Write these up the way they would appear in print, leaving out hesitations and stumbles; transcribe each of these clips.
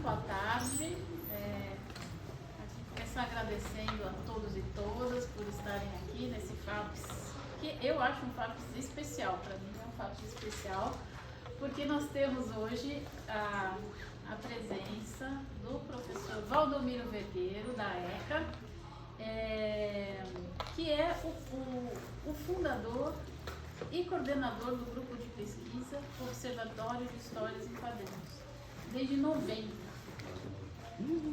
boa tarde. Aqui começar agradecendo a todos e todas por estarem aqui nesse FAPES, que eu acho um FAPES especial, para mim é um FAPES especial, porque nós temos hoje a presença do professor Valdomiro Vergueiro, da ECA, que é o fundador e coordenador do grupo de pesquisa Observatório de Histórias em Quadrinhos, desde 90.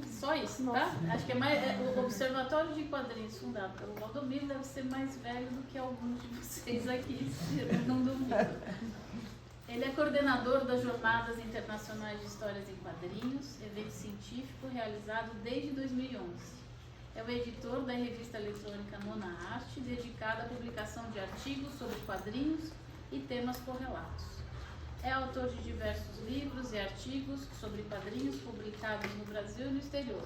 Só isso, tá? Acho que o Observatório de Quadrinhos fundado pelo Valdomiro deve ser mais velho do que alguns de vocês aqui, não duvido. Ele é coordenador das Jornadas Internacionais de Histórias em Quadrinhos, evento científico realizado desde 2011. É o editor da revista eletrônica Nona Arte, dedicada à publicação de artigos sobre quadrinhos e temas correlatos. É autor de diversos livros e artigos sobre quadrinhos publicados no Brasil e no exterior.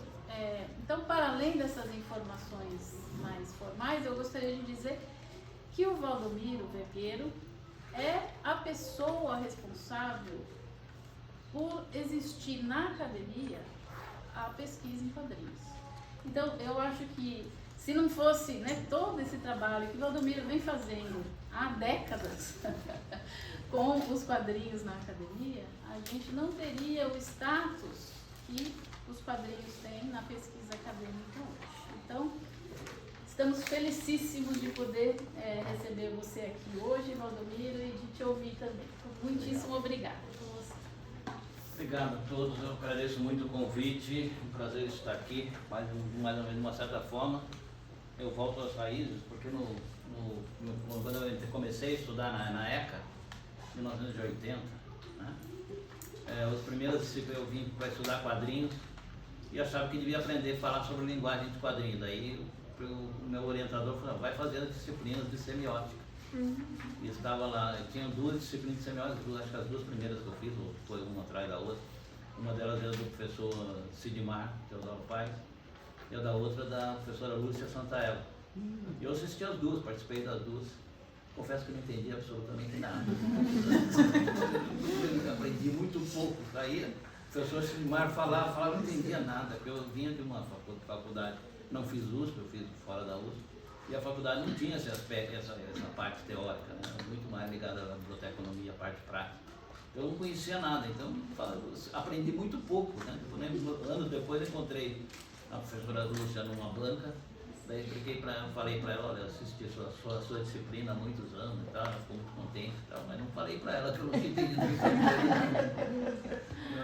Então, para além dessas informações mais formais, eu gostaria de dizer que o Valdomiro Vergueiro é a pessoa responsável por existir na academia a pesquisa em quadrinhos. Então, eu acho que se não fosse, né, todo esse trabalho que o Valdomiro vem fazendo há décadas com os quadrinhos na academia, a gente não teria o status que os quadrinhos têm na pesquisa acadêmica hoje. Então, estamos felicíssimos de poder receber você aqui hoje, Valdomiro, e de te ouvir também. Muitíssimo obrigada por você. Obrigado a todos, eu agradeço muito o convite, um prazer estar aqui, mais ou menos de uma certa forma. Eu volto às raízes, porque quando eu comecei a estudar na ECA, em 1980, né, os primeiros discípulos eu vim para estudar quadrinhos e achava que devia aprender a falar sobre linguagem de quadrinhos. Daí o meu orientador falou, vai fazer as disciplinas de semiótica. E estava lá, eu tinha duas disciplinas de semiótica, acho que as duas primeiras que eu fiz, ou foi uma atrás da outra. Uma delas era do professor Sidmar, que é o Paz, e a da outra da professora Lúcia Santaella. E eu assisti as duas, participei das duas. Confesso que não entendi absolutamente nada. Eu aprendi muito pouco. Aí o professor Sidmar falava, não entendia nada, porque eu vinha de uma faculdade, não fiz USP, eu fiz fora da USP. E a faculdade não tinha esse aspecto, essa parte teórica, né? Muito mais ligada à biblioteconomia, à parte prática. Eu não conhecia nada, então aprendi muito pouco, né? Anos depois encontrei a professora Lúcia numa banca, daí falei para ela, olha, eu assisti a sua disciplina há muitos anos e tal, ela ficou muito contente e tal, mas não falei para ela que eu não entendi nada.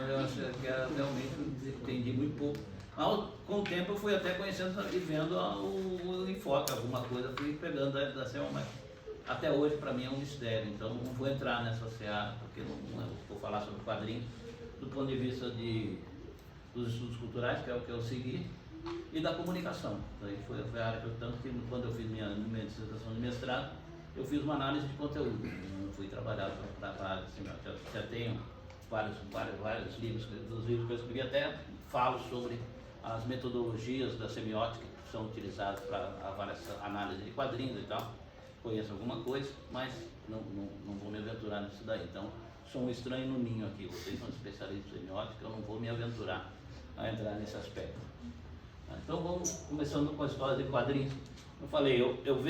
Eu acho que ela realmente entendi muito pouco. Mas com o tempo eu fui até conhecendo e vendo o enfoque, alguma coisa, fui pegando da Selma, mas até hoje para mim é um mistério, então não vou entrar nessa seara, porque não vou falar sobre quadrinhos do ponto de vista dos estudos culturais, que é o que eu segui, e da comunicação. Daí foi a área que tanto que quando eu fiz minha dissertação de mestrado, eu fiz uma análise de conteúdo, não fui trabalhar para a área, assim, já tenho vários livros, dos livros que eu escrevi até falo sobre as metodologias da semiótica que são utilizadas para a análise de quadrinhos e tal. Conheço alguma coisa, mas não vou me aventurar nisso daí. Então, sou um estranho no ninho aqui. Vocês são especialistas em semiótica, eu não vou me aventurar a entrar nesse aspecto. Então, vamos começando com a história de quadrinhos. Eu falei, eu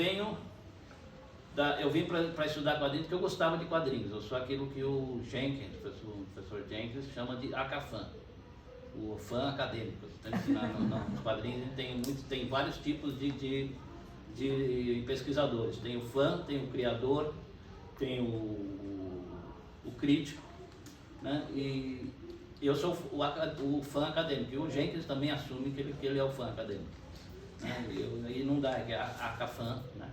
vim para estudar quadrinhos porque eu gostava de quadrinhos. Eu sou aquilo que o Jenkins, o professor Jenkins, chama de ACAFã. O fã acadêmico, está ensinando nos quadrinhos, tem vários tipos de pesquisadores. Tem o fã, tem o criador, tem o crítico, né? E eu sou o fã acadêmico, e o Jenkins também assume que ele é o fã acadêmico, né? E não dá, que é ACAFã, né?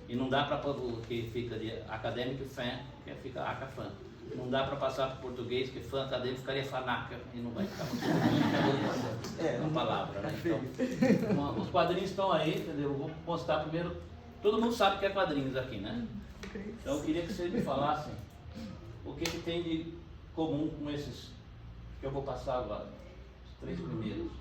E não dá para que fica de acadêmico e fã, que fica ACAFã. Não dá para passar para o português, que fã acadêmico ficaria fanaca e não vai ficar uma palavra, né? Então, os quadrinhos estão aí, entendeu? Eu vou mostrar primeiro. Todo mundo sabe que é quadrinhos aqui, né? Então eu queria que vocês me falassem o que tem de comum com esses que eu vou passar agora, os três primeiros.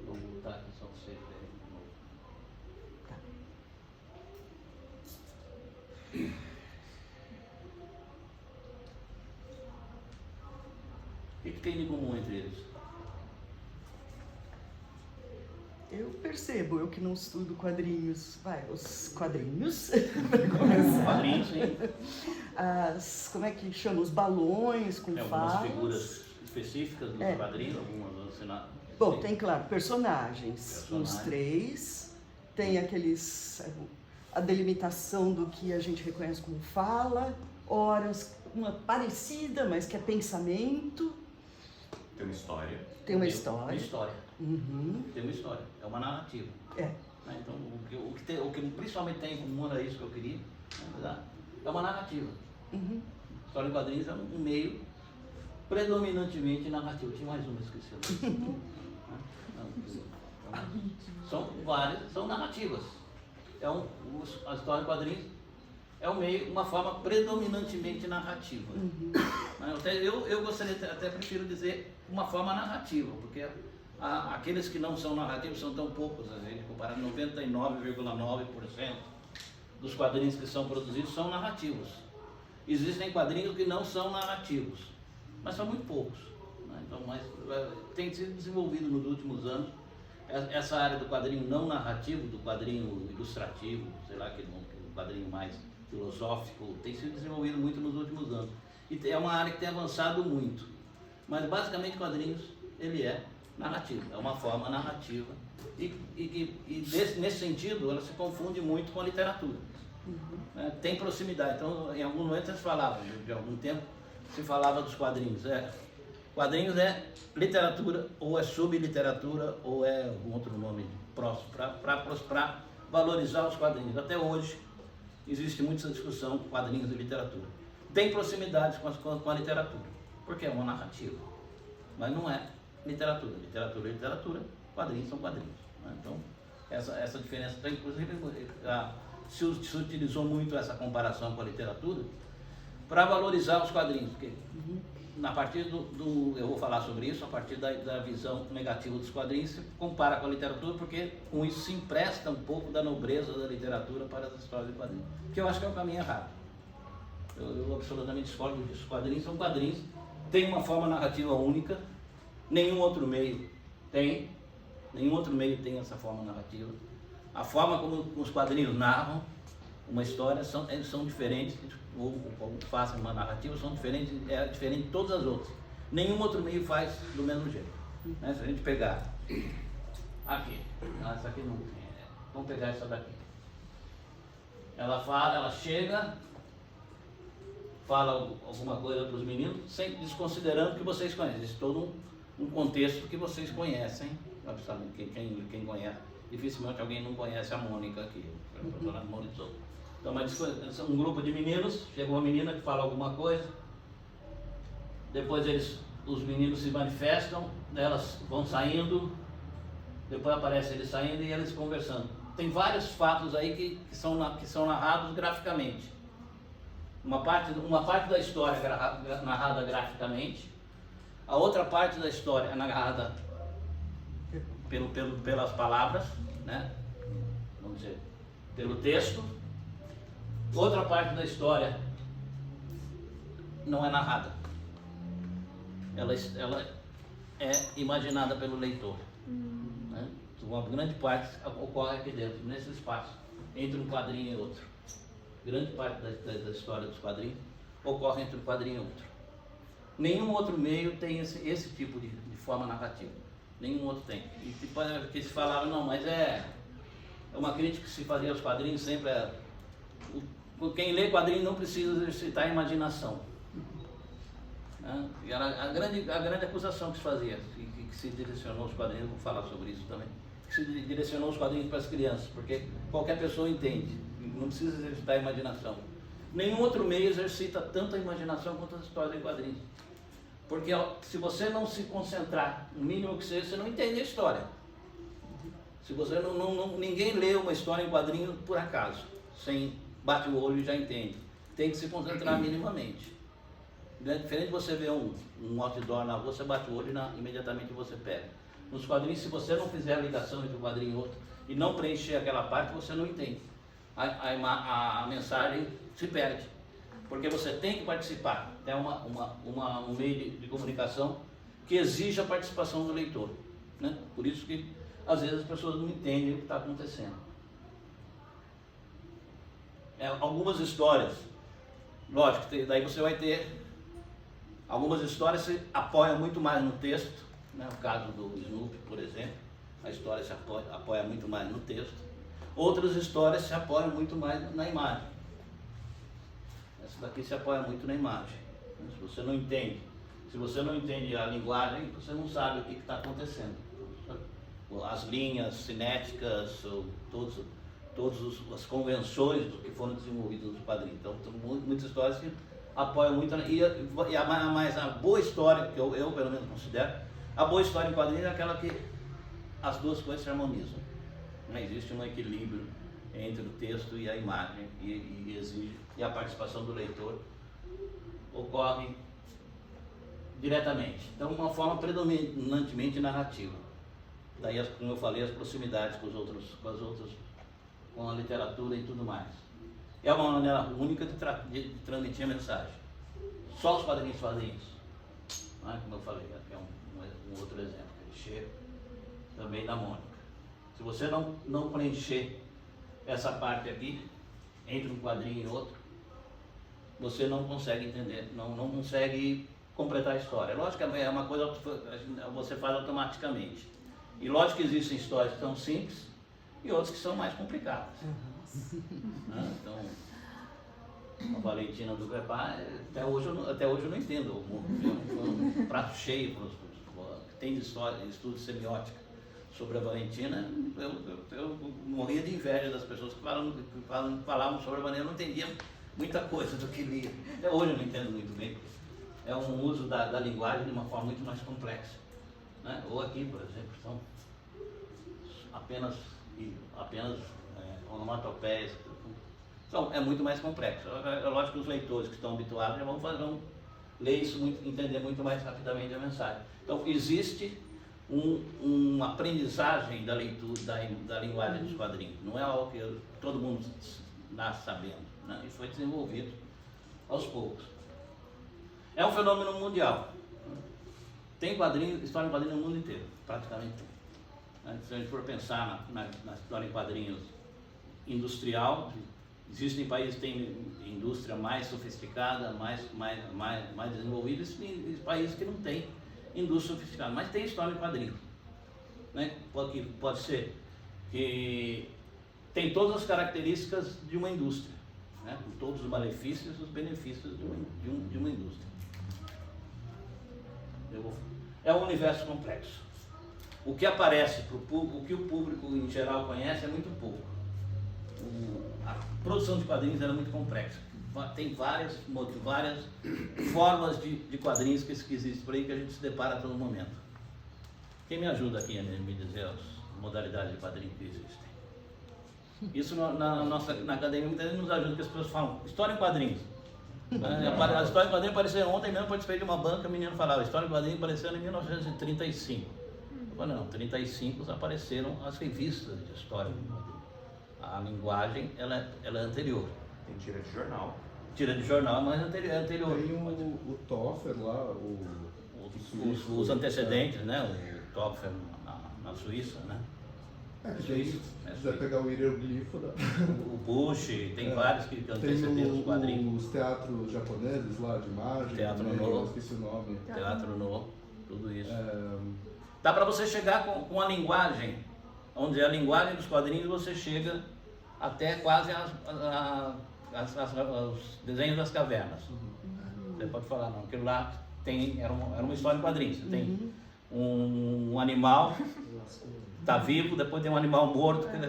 Vou voltar aqui só para vocês verem de novo. que tem de comum entre eles? Eu percebo, eu que não estudo quadrinhos, os quadrinhos, para começar. Quadrinhos, sim. Como é que chama? Os balões com Algumas falas. figuras específicas dos quadrinhos, algumas assinadas. Bom, tem, claro, personagens, uns 3. Tem aqueles... a delimitação do que a gente reconhece como fala, horas, uma parecida, mas que é pensamento. Tem uma história. Tem uma Uma história. história. Uhum. Tem uma história. É uma narrativa. É. Então, o que principalmente tem em comum era isso que eu queria. É uma narrativa. Uhum. História em quadrinhos é um meio predominantemente narrativo. Tinha mais uma, esqueci. São várias, são narrativas. A história em quadrinhos é um meio, uma forma predominantemente narrativa. Uhum. Eu gostaria, até prefiro dizer, uma forma narrativa, porque aqueles que não são narrativos são tão poucos, a gente comparar 99,9% dos quadrinhos que são produzidos são narrativos. Existem quadrinhos que não são narrativos, mas são muito poucos. Né? Então, tem sido desenvolvido nos últimos anos essa área do quadrinho não narrativo, do quadrinho ilustrativo, sei lá, que o quadrinho mais filosófico, tem sido desenvolvido muito nos últimos anos. E é uma área que tem avançado muito. Mas basicamente quadrinhos, ele é narrativo, é uma forma narrativa. Nesse sentido, ela se confunde muito com a literatura. Uhum. Tem proximidade. Então, em algum momento se falava, de algum tempo, se falava dos quadrinhos. Quadrinhos é literatura, ou é subliteratura, ou é algum outro nome próximo, para valorizar os quadrinhos. Até hoje, existe muita discussão com quadrinhos e literatura. Tem proximidades com a literatura, porque é uma narrativa, mas não é literatura. Literatura é literatura, quadrinhos são quadrinhos. Né? Então, essa diferença, inclusive, se utilizou muito essa comparação com a literatura para valorizar os quadrinhos, porque a partir eu vou falar sobre isso, a partir da visão negativa dos quadrinhos, se compara com a literatura, porque com isso se empresta um pouco da nobreza da literatura para as histórias de quadrinhos, que eu acho que é o caminho errado. Eu absolutamente discordo disso. Quadrinhos são quadrinhos, tem uma forma narrativa única, nenhum outro meio tem essa forma narrativa. A forma como os quadrinhos narram uma história são diferentes, ou como fazem uma narrativa, são diferentes, é diferente de todas as outras. Nenhum outro meio faz do mesmo jeito. Né? Se a gente pegar aqui, essa aqui não tem, vamos pegar essa daqui. Ela chega, fala alguma coisa para os meninos, desconsiderando que vocês conhecem. Existe todo um contexto que vocês conhecem, quem conhece. Dificilmente alguém não conhece a Mônica aqui, a professora Mônica Souza. Então, um grupo de meninos, chega uma menina que fala alguma coisa, depois os meninos se manifestam, elas vão saindo, depois aparece eles saindo e eles conversando. Tem vários fatos aí que são narrados graficamente. Uma parte da história é narrada graficamente, a outra parte da história é narrada pelas palavras, né? Vamos dizer, pelo texto. Outra parte da história não é narrada. Ela é imaginada pelo leitor. Né? Uma grande parte ocorre aqui dentro, nesse espaço, entre um quadrinho e outro. Grande parte da história dos quadrinhos ocorre entre um quadrinho e outro. Nenhum outro meio tem esse tipo de forma narrativa. Nenhum outro tem. E que se falava, não, mas é uma crítica que se fazia aos quadrinhos sempre quem lê quadrinho não precisa exercitar a imaginação. Né? E era a grande acusação que se fazia, que se direcionou aos quadrinhos, eu vou falar sobre isso também, que se direcionou os quadrinhos para as crianças, porque qualquer pessoa entende, não precisa exercitar a imaginação. Nenhum outro meio exercita tanto a imaginação quanto as histórias em quadrinhos. Porque se você não se concentrar, o mínimo que seja, você não entende a história. Se você ninguém lê uma história em quadrinho por acaso, bate o olho e já entende. Tem que se concentrar minimamente. É diferente de você ver um outdoor na rua, você bate o olho e imediatamente você pega. Nos quadrinhos, se você não fizer a ligação entre um quadrinho e outro e não preencher aquela parte, você não entende. A mensagem se perde. Porque você tem que participar. É um meio de comunicação que exige a participação do leitor, né? Por isso que às vezes as pessoas não entendem o que está acontecendo. Algumas histórias, lógico, daí você vai ter algumas histórias que se apoiam muito mais no texto, né? O caso do Snoopy, por exemplo, a história se apoia muito mais no texto. Outras histórias se apoiam muito mais na imagem. Essa daqui se apoia muito na imagem. Se você não entende a linguagem, você não sabe o que está acontecendo. As linhas cinéticas, todas as convenções que foram desenvolvidas no quadrinho. Então, muitas histórias que apoiam muito. Mas a boa história, que eu pelo menos considero, a boa história em quadrinho é aquela que as duas coisas se harmonizam. Não existe um equilíbrio entre o texto e a imagem, e a participação do leitor ocorre diretamente. Então, uma forma predominantemente narrativa. Daí, como eu falei, as proximidades com a literatura e tudo mais. É uma maneira única de transmitir a mensagem. Só os quadrinhos fazem isso. Como eu falei, aqui é um outro exemplo. Clichê também da Mônica. Se você não preencher essa parte aqui, entre um quadrinho e outro, você não consegue entender, não consegue completar a história. Lógico que é uma coisa que você faz automaticamente. E lógico que existem histórias que são simples e outras que são mais complicadas. Então, a Valentina do Prepar, até hoje eu não entendo. Um prato cheio, tem estudo de semiótica sobre a Valentina. Eu morria de inveja das pessoas que falavam sobre a Valentina. Eu não entendia muita coisa do que lia. Até hoje eu não entendo muito bem. É um uso da linguagem de uma forma muito mais complexa, né? Ou aqui, por exemplo, são apenas onomatopeias. Então, é muito mais complexo. É lógico que os leitores que estão habituados já vão ler isso, entender muito mais rapidamente a mensagem. Então, existe uma aprendizagem da leitura, da linguagem dos quadrinhos. Não é algo que todo mundo nasce sabendo, né? E foi desenvolvido aos poucos. É um fenômeno mundial. Tem história em quadrinhos no mundo inteiro, praticamente tem. Se a gente for pensar na história em quadrinhos industrial, existem países que têm indústria mais sofisticada, mais desenvolvida, e países que não têm indústria sofisticada, mas tem história em quadrinhos, né? Pode ser que tem todas as características de uma indústria, né? Com todos os malefícios e os benefícios de uma indústria. É um universo complexo. O que aparece para o público, o que o público em geral conhece é muito pouco. A produção de quadrinhos era muito complexa. Tem várias formas de quadrinhos que existem por aí, que a gente se depara a todo momento. Quem me ajuda aqui a me dizer as modalidades de quadrinhos que existem? Isso na academia muitas vezes nos ajuda, porque as pessoas falam história em quadrinhos. A história em quadrinhos apareceu ontem mesmo, participei de uma banca, o menino falava, a história em quadrinhos apareceu em 1935. Eu falei, não, 35 apareceram as revistas de história em quadrinhos. A linguagem, ela é anterior. Tem tira de jornal. Tira de jornal, mas anterior. Tem o Toffer lá, os antecedentes, né? O Toffer na Suíça, né? Se quiser pegar o hieroglifo da... O Bush, tem vários que antecederam os quadrinhos. Tem os teatros japoneses lá, de imagem. Teatro também, No. eu esqueci o nome. Teatro No, tudo isso. Dá para você chegar com a linguagem, vamos dizer, a linguagem dos quadrinhos, você chega até quase os desenhos das cavernas. Você pode falar, não, aquilo lá era uma história em quadrinhos. Você tem um animal, está vivo, depois tem um animal morto, tem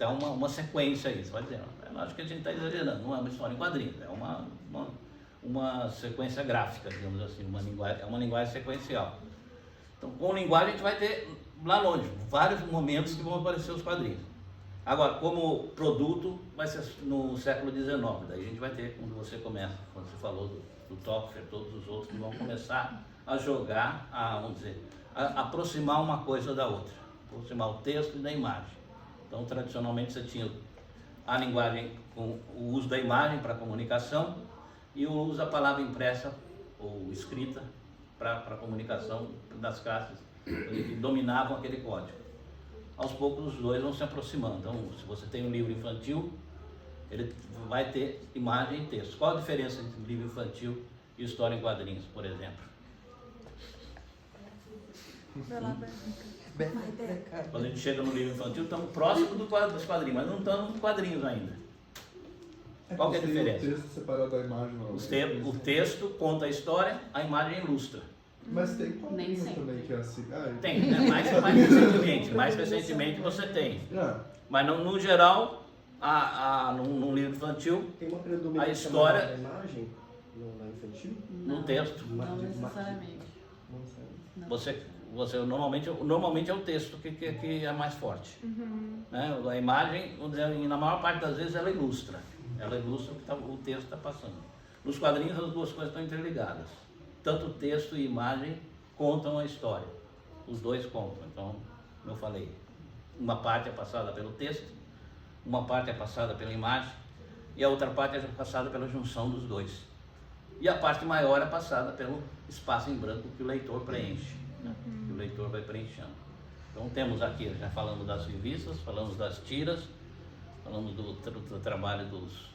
uma sequência aí. Você vai dizer, eu acho que a gente está exagerando, não é uma história em quadrinhos, é uma sequência gráfica, digamos assim, é uma linguagem sequencial. Então, com linguagem a gente vai ter, lá longe, vários momentos que vão aparecer os quadrinhos. Agora, como produto, vai ser no século XIX, daí a gente vai ter, quando você falou do Topfer, todos os outros que vão começar a jogar, vamos dizer, a aproximar uma coisa da outra, aproximar o texto da imagem. Então, tradicionalmente você tinha a linguagem com o uso da imagem para comunicação e o uso da palavra impressa ou escrita para a comunicação das classes que dominavam aquele código. Aos poucos os dois vão se aproximando. Então, se você tem um livro infantil, ele vai ter imagem e texto. Qual a diferença entre livro infantil e história em quadrinhos, por exemplo? Quando a gente chega no livro infantil, estamos próximos dos quadrinhos, mas não estamos nos quadrinhos ainda. Qual que é a diferença? O texto separado da imagem. O texto conta a história, a imagem ilustra. Mas tem Nem quadrinho sempre. também que é assim. Tem, né? mais recentemente você tem. Mas no geral, num livro infantil, Tem uma predominância a história- maior da imagem no infantil? no texto, Não necessariamente. Não sei. você normalmente é o texto que é mais forte. Né? A imagem, vamos dizer, na maior parte das vezes, ela ilustra o que o texto está passando. Nos quadrinhos as duas coisas estão interligadas. Tanto o texto e imagem contam a história. Os dois contam. Então, como eu falei, uma parte é passada pelo texto, uma parte é passada pela imagem e a outra parte é passada pela junção dos dois. E a parte maior é passada pelo espaço em branco que o leitor preenche, né? Que o leitor vai preenchendo. Então temos aqui, já falamos das revistas, falamos das tiras, falamos do trabalho dos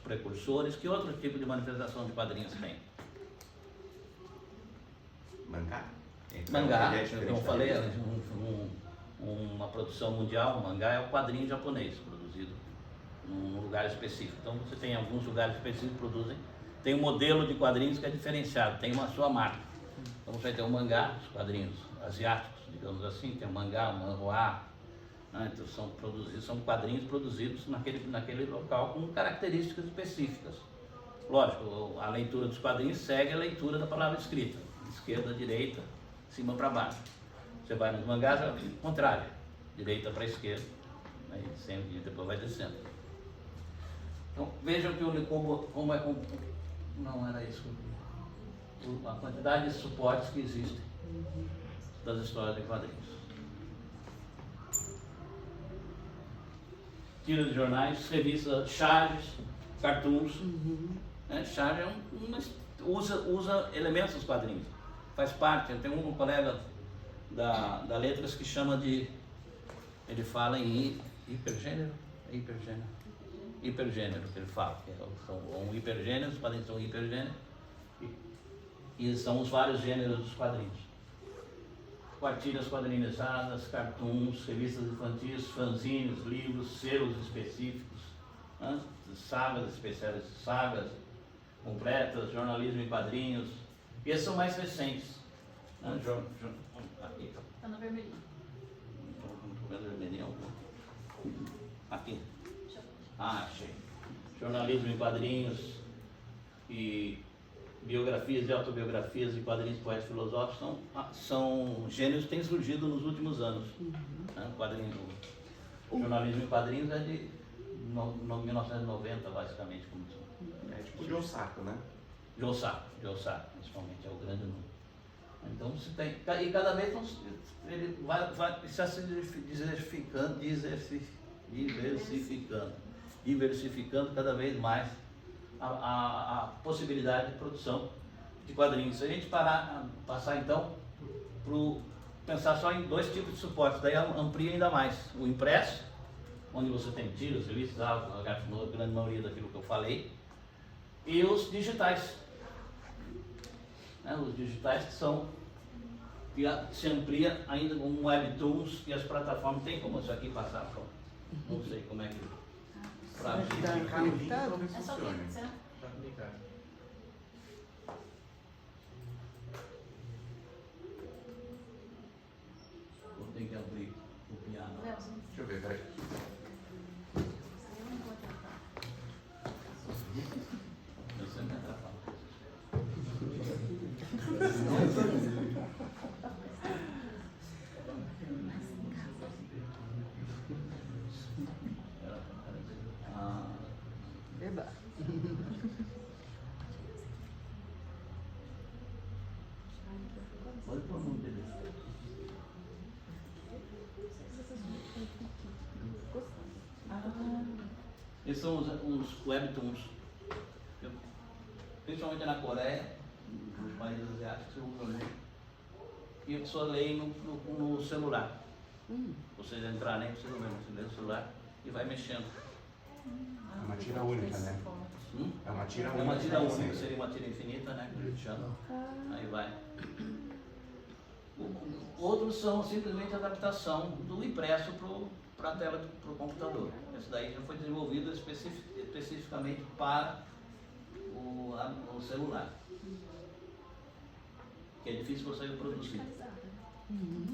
precursores. Que outro tipo de manifestação de quadrinhos tem? Mangá? Mangá, É diferente como eu da falei, revista. uma produção mundial. O mangá é o quadrinho japonês, produzido num lugar específico. Então você tem alguns lugares específicos que produzem. Tem um modelo de quadrinhos que é diferenciado, tem uma sua marca. Então você vai ter o mangá, os quadrinhos asiáticos, digamos assim, tem o mangá, o manhwa, né? Então são quadrinhos produzidos naquele local com características específicas. Lógico, a leitura dos quadrinhos segue a leitura da palavra escrita, de esquerda a direita, cima para baixo. Você vai nos mangás, é o contrário, direita para esquerda, né? E depois vai descendo. Então vejam que como é. Não era isso. A quantidade de suportes que existem das histórias de quadrinhos. Tiras de jornais, revistas, charges, cartoons. Né? Charge usa elementos dos quadrinhos. Faz parte. Eu tenho um colega da Letras que chama de... Ele fala em hipergênero. Hipergênero que ele fala, que são hipergêneros, os quadrinhos são hipergêneros e são os vários gêneros dos quadrinhos. Quartilhas quadrinizadas, cartoons, revistas infantis, fanzines, livros, selos específicos, né? Sagas especiais, sagas completas, jornalismo em quadrinhos. E esses são mais recentes. Né? Aqui. Está no vermelhinho. Vermelhinho. Aqui. Achei. Jornalismo em quadrinhos e biografias e autobiografias e quadrinhos poéticos filosóficos são gêneros que têm surgido nos últimos anos. Né? Jornalismo em quadrinhos é de 1990, basicamente. É tipo de Osaka, né? De Osaka, principalmente, é o grande número. Então você tem. E cada vez ele vai se diversificando cada vez mais a possibilidade de produção de quadrinhos. Se a gente passar então pensar só em dois tipos de suportes, daí amplia ainda mais. O impresso, onde você tem tiras, revistas, a grande maioria daquilo que eu falei, e os digitais. Né? Os digitais que se amplia ainda com webtoons e as plataformas. Tem como isso aqui passar? Não sei como é que... Pra Dá clicar no link, talvez É só funcione. clicar, será? Só clicar. Eu tenho que abrir o piano. Leozinho, Deixa eu ver, peraí. eu não vou tentar. Eu sempre atrapalho. Eba. Pode pôr o nome dele. Esses são os webtoons. Principalmente na Coreia, no países asiáticos você usa muito. E a pessoa lê no celular. Vocês entrarem, nem precisa ler, você lê no celular e vai mexendo. É uma tira única, né? É uma tira É única. uma tira única, seria uma tira infinita, né? Que a gente chama. Aí vai. Outros são simplesmente adaptação do impresso para a tela para o computador. Esse daí já foi desenvolvido especificamente para o celular. Que é difícil você reproduzir.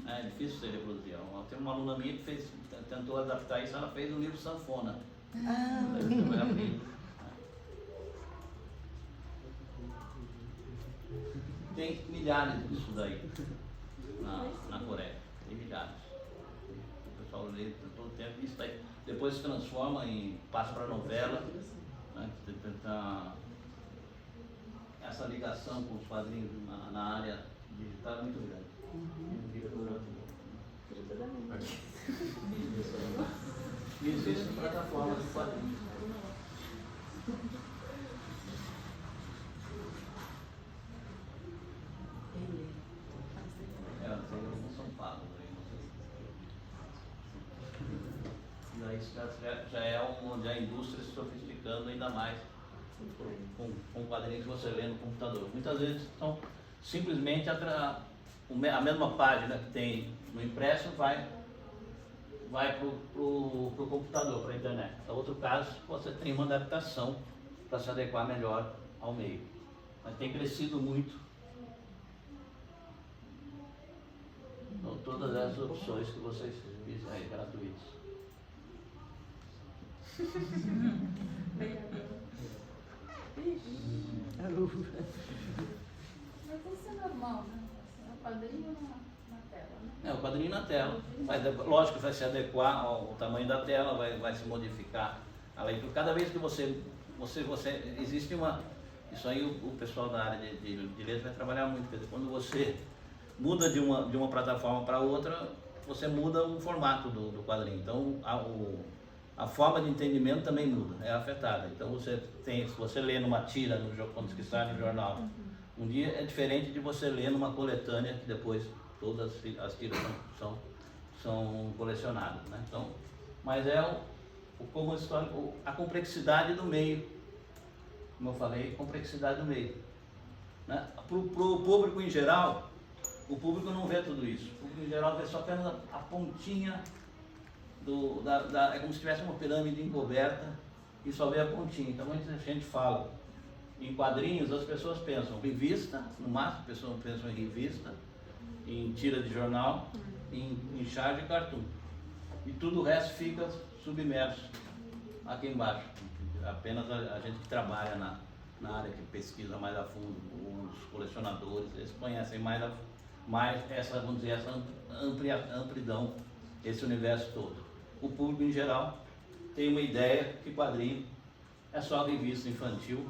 É difícil você reproduzir. Tem uma aluna minha que tentou adaptar isso, ela fez o livro Sanfona. Tem milhares disso daí na Coreia. Tem milhares. O pessoal lê todo o tempo. Isso daí depois se transforma passa para novela. Né, essa ligação com os quadrinhos na área digital é muito grande. E existem plataformas de quadrinhos. Elas não são pagas aí, não sei. Daí já é onde a indústria se sofisticando ainda mais com quadrinhos que você lê no computador. Muitas vezes são simplesmente a mesma página que tem no impresso vai para o computador, para a internet. No outro caso, você tem uma adaptação para se adequar melhor ao meio. Mas tem crescido muito. Então, todas essas opções que vocês dizem aí, gratuitas. Mas isso é normal, né? É o quadrinho na tela, né? É, o quadrinho na tela. Lógico que vai se adequar ao tamanho da tela, vai se modificar a leitura. Cada vez que você existe uma... Isso aí o pessoal da área de letras vai trabalhar muito. Quer dizer, quando você muda de uma plataforma para outra, você muda o formato do quadrinho. Então, a forma de entendimento também muda, é afetada. Então, se você lê numa tira, quando sai no jornal, um dia é diferente de você ler numa coletânea, que depois todas as tiras são colecionadas. Né? Então, mas como histórico, a complexidade do meio, como eu falei, complexidade do meio. Né? Para o público em geral, o público não vê tudo isso. O público em geral vê só apenas a pontinha é como se tivesse uma pirâmide encoberta e só vê a pontinha. Então, muita gente fala em quadrinhos, as pessoas pensam em revista, no máximo, as pessoas pensam em revista, em tira de jornal, em charge e cartoon. E tudo o resto fica submerso aqui embaixo. Apenas a gente que trabalha na área, que pesquisa mais a fundo, os colecionadores, eles conhecem mais essa, vamos dizer, essa amplidão, esse universo todo. O público em geral tem uma ideia que quadrinho é só revista infantil,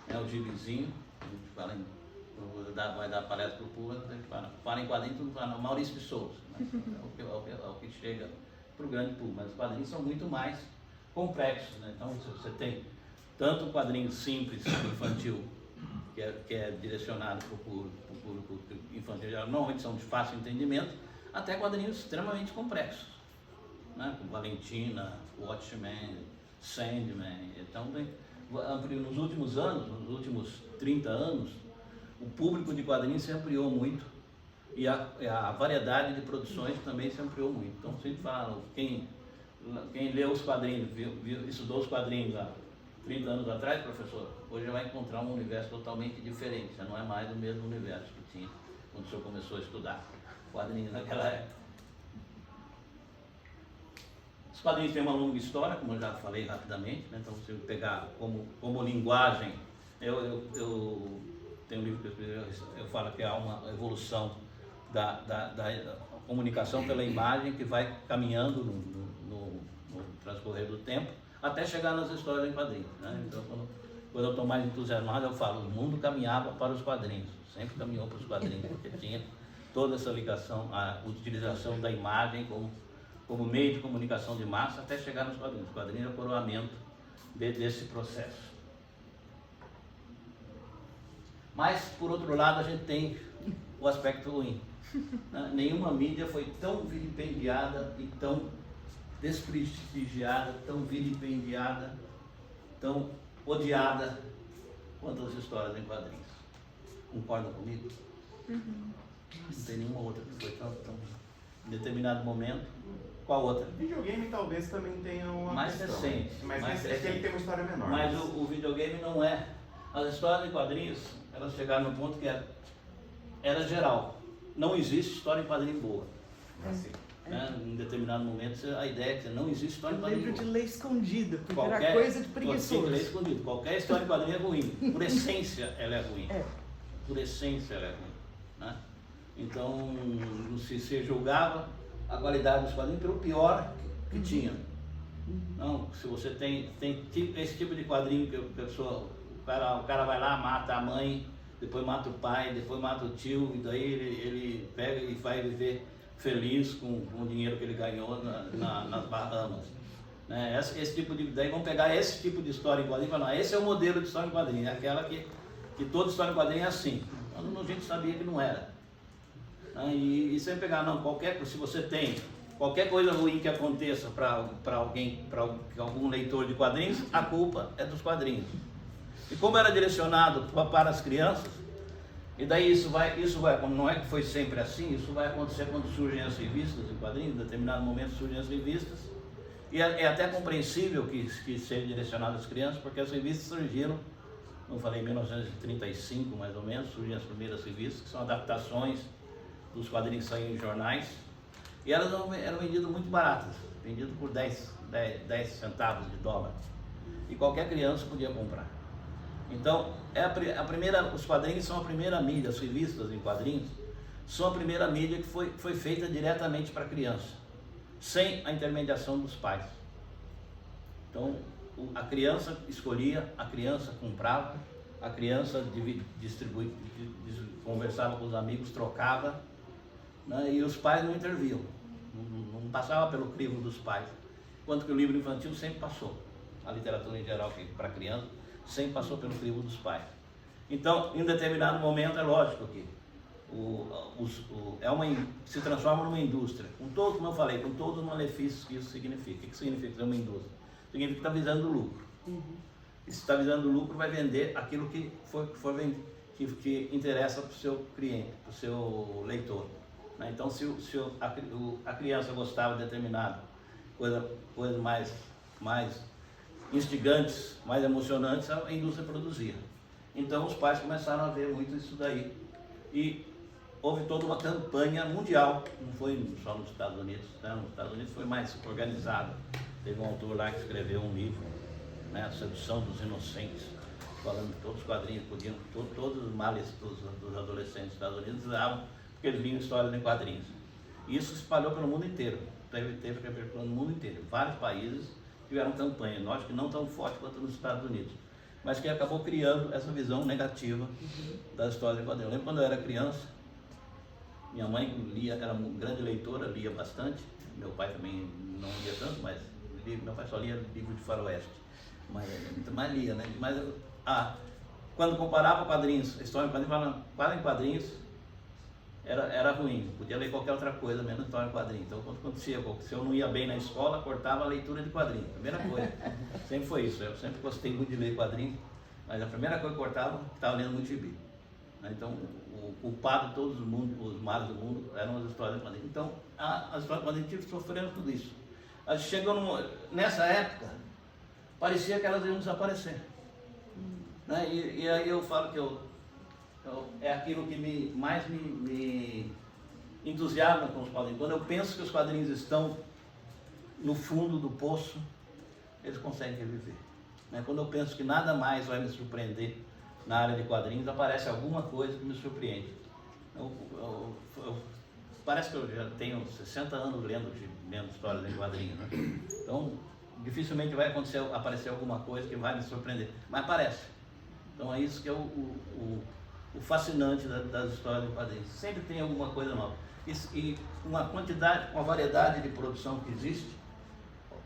é o gibizinho, a gente fala vai dar palestra para o público, a gente fala em quadrinho, tudo fala Maurício de Souza, né? É o que chega para o grande público, mas os quadrinhos são muito mais complexos, né? Então você tem tanto o quadrinho simples, infantil, que é direcionado para o público infantil, normalmente são de fácil entendimento, até quadrinhos extremamente complexos. Né, com Valentina, Watchmen, Sandman. Então, nos últimos anos, nos últimos 30 anos, o público de quadrinhos se ampliou muito e a variedade de produções também se ampliou muito. Então, sempre falo, quem leu os quadrinhos, estudou os quadrinhos há 30 anos atrás, professor, hoje vai encontrar um universo totalmente diferente, já não é mais o mesmo universo que tinha quando o senhor começou a estudar quadrinhos naquela época. Os quadrinhos têm uma longa história, como eu já falei rapidamente, né? Então, se eu pegar como linguagem, eu tenho um livro que eu falo que há uma evolução da comunicação pela imagem que vai caminhando no transcorrer do tempo, até chegar nas histórias em quadrinhos. Né? Então, quando eu estou mais entusiasmado, eu falo, o mundo caminhava para os quadrinhos, sempre caminhou para os quadrinhos, porque tinha toda essa ligação, a utilização da imagem como meio de comunicação de massa até chegar nos quadrinhos. O quadrinho é o coroamento desse processo. Mas, por outro lado, a gente tem o aspecto ruim. Né? Nenhuma mídia foi tão vilipendiada e tão desprestigiada, tão vilipendiada, tão odiada quanto as histórias em quadrinhos. Concordam comigo? Não tem nenhuma outra que foi tão em determinado momento. Qual outra? Videogame talvez também tenha uma Mais questão. recente. Mas mais é que ele recente. tem uma história menor. Mas o videogame não é. As histórias em quadrinhos, elas chegaram no ponto que era geral. Não existe história em quadrinho boa. Assim. Né? Em determinado momento, a ideia é que não existe história em Eu quadrinho lembro de boa. ler escondida, porque era coisa de preguiçoso. Ler escondido. Qualquer história em quadrinho é ruim. Por essência, ela é ruim. É. Por essência, ela é ruim. Né? Então, se julgava a qualidade dos quadrinhos pelo pior que tinha. Não, se você tem esse tipo de quadrinho que a pessoa, o cara vai lá, mata a mãe, depois mata o pai, depois mata o tio, e daí ele pega e vai viver feliz com o dinheiro que ele ganhou nas Bahamas. Né? Esse tipo de, daí vamos pegar esse tipo de história em quadrinho e falar, esse é o modelo de história em quadrinho, é aquela que toda história em quadrinho é assim. Quando a gente sabia que não era. E sem pegar, não, se você tem qualquer coisa ruim que aconteça para algum leitor de quadrinhos, a culpa é dos quadrinhos. E como era direcionado para as crianças, e daí isso vai, não é que foi sempre assim, isso vai acontecer quando surgem as revistas em quadrinhos, em determinado momento surgem as revistas, e é até compreensível que seja direcionado às crianças, porque as revistas surgiram, não falei em 1935 mais ou menos, surgem as primeiras revistas, que são adaptações dos quadrinhos que saíam em jornais, e elas eram vendidas muito baratas, vendidas por 10 centavos de dólar, e qualquer criança podia comprar. Então, os quadrinhos são a primeira mídia, as revistas em quadrinhos são a primeira mídia que foi feita diretamente para a criança, sem a intermediação dos pais. Então, a criança escolhia, a criança comprava, a criança distribuía, conversava com os amigos, trocava, né, e os pais não interviam, não passava pelo crivo dos pais, enquanto que o livro infantil sempre passou, a literatura em geral para criança sempre passou pelo crivo dos pais. Então, em determinado momento, é lógico que se transforma numa indústria, como eu falei, com todos os malefícios que isso significa. O que significa ser uma indústria? Significa que está visando lucro. E se está visando lucro, vai vender aquilo que interessa para o seu cliente, para o seu leitor. Né? Então, se a criança gostava de determinada coisa mais instigantes, mais emocionantes, a indústria produzia. Então os pais começaram a ver muito isso daí. E houve toda uma campanha mundial, não foi só nos Estados Unidos, né? Nos Estados Unidos foi mais organizado. Teve um autor lá que escreveu um livro, né? A Sedução dos Inocentes, falando que todos os quadrinhos podiam, todos os males dos adolescentes dos Estados Unidos usavam, porque eles liam histórias em quadrinhos. E isso se espalhou pelo mundo inteiro, teve repercussão no mundo inteiro. Vários países tiveram campanha, lógico que não tão forte quanto nos Estados Unidos, mas que acabou criando essa visão negativa da história em quadrinhos. Eu lembro quando eu era criança, minha mãe era uma grande leitora, lia bastante, meu pai também não lia tanto, mas meu pai só lia livro de faroeste, mas lia, né? Mas quando comparava quadrinhos, história em quadrinhos, era ruim, podia ler qualquer outra coisa, menos história em quadrinho. Então, quando acontecia, se eu não ia bem na escola, cortava a leitura de quadrinho, primeira coisa. Sempre foi isso, eu sempre gostei muito de ler quadrinho, mas a primeira coisa que eu cortava, estava lendo muito gibi. Então, o culpado de todos os males do mundo eram as histórias em quadrinho. Então, as histórias em quadrinho sofreram tudo isso. Nessa época, parecia que elas iam desaparecer. Né? E aí eu falo que é aquilo que mais me entusiasma com os quadrinhos. Quando eu penso que os quadrinhos estão no fundo do poço, eles conseguem reviver. Né? Quando eu penso que nada mais vai me surpreender na área de quadrinhos, aparece alguma coisa que me surpreende. Parece que eu já tenho 60 anos lendo histórias em quadrinhos. Né? Então, dificilmente vai aparecer alguma coisa que vai me surpreender. Mas aparece. Então é isso que é o fascinante das histórias em quadrinhos. Sempre tem alguma coisa nova. E uma variedade de produção que existe,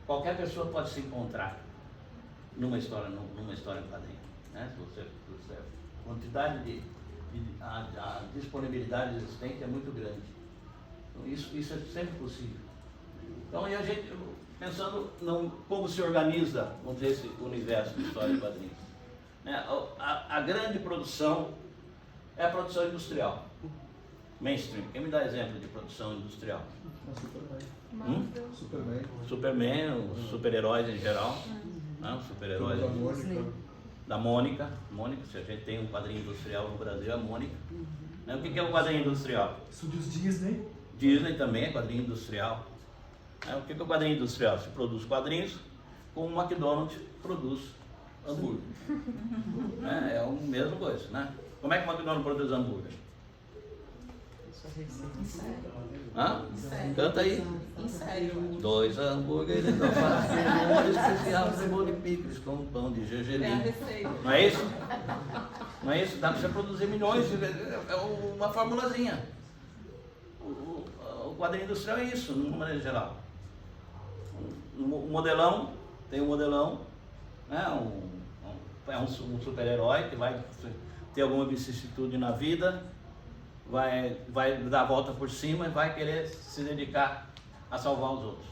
qualquer pessoa pode se encontrar numa história em quadrinho. Né? Quantidade a disponibilidade existente é muito grande. Então, isso é sempre possível. Então, e a gente, pensando como se organiza, vamos dizer, esse universo de história de quadrinhos. Né? A grande produção é a produção industrial, mainstream. Quem me dá exemplo de produção industrial? Superman. Superman, os super-heróis em geral, né? Os super-heróis Da Mônica. da Mônica. Mônica, se a gente tem um quadrinho industrial no Brasil, é a Mônica. Né? O que é um quadrinho industrial? Estúdios Disney. Disney também é quadrinho industrial. Né? O que é o quadrinho industrial? Se produz quadrinhos como o McDonald's produz hambúrguer. Né? É a mesma coisa, né? Como é que o McDonald's produz hambúrguer? Hã? Canta aí. Em sério. 2 hambúrgueres de alface, molho especial, cebola e picles com pão de gergelim. Não é isso? Não é isso? Dá para você produzir milhões, é uma formulazinha. O quadrinho industrial é isso, de uma maneira geral. O modelão, tem um modelão, né? É um super-herói que vai ter alguma vicissitude na vida, vai dar a volta por cima e vai querer se dedicar a salvar os outros.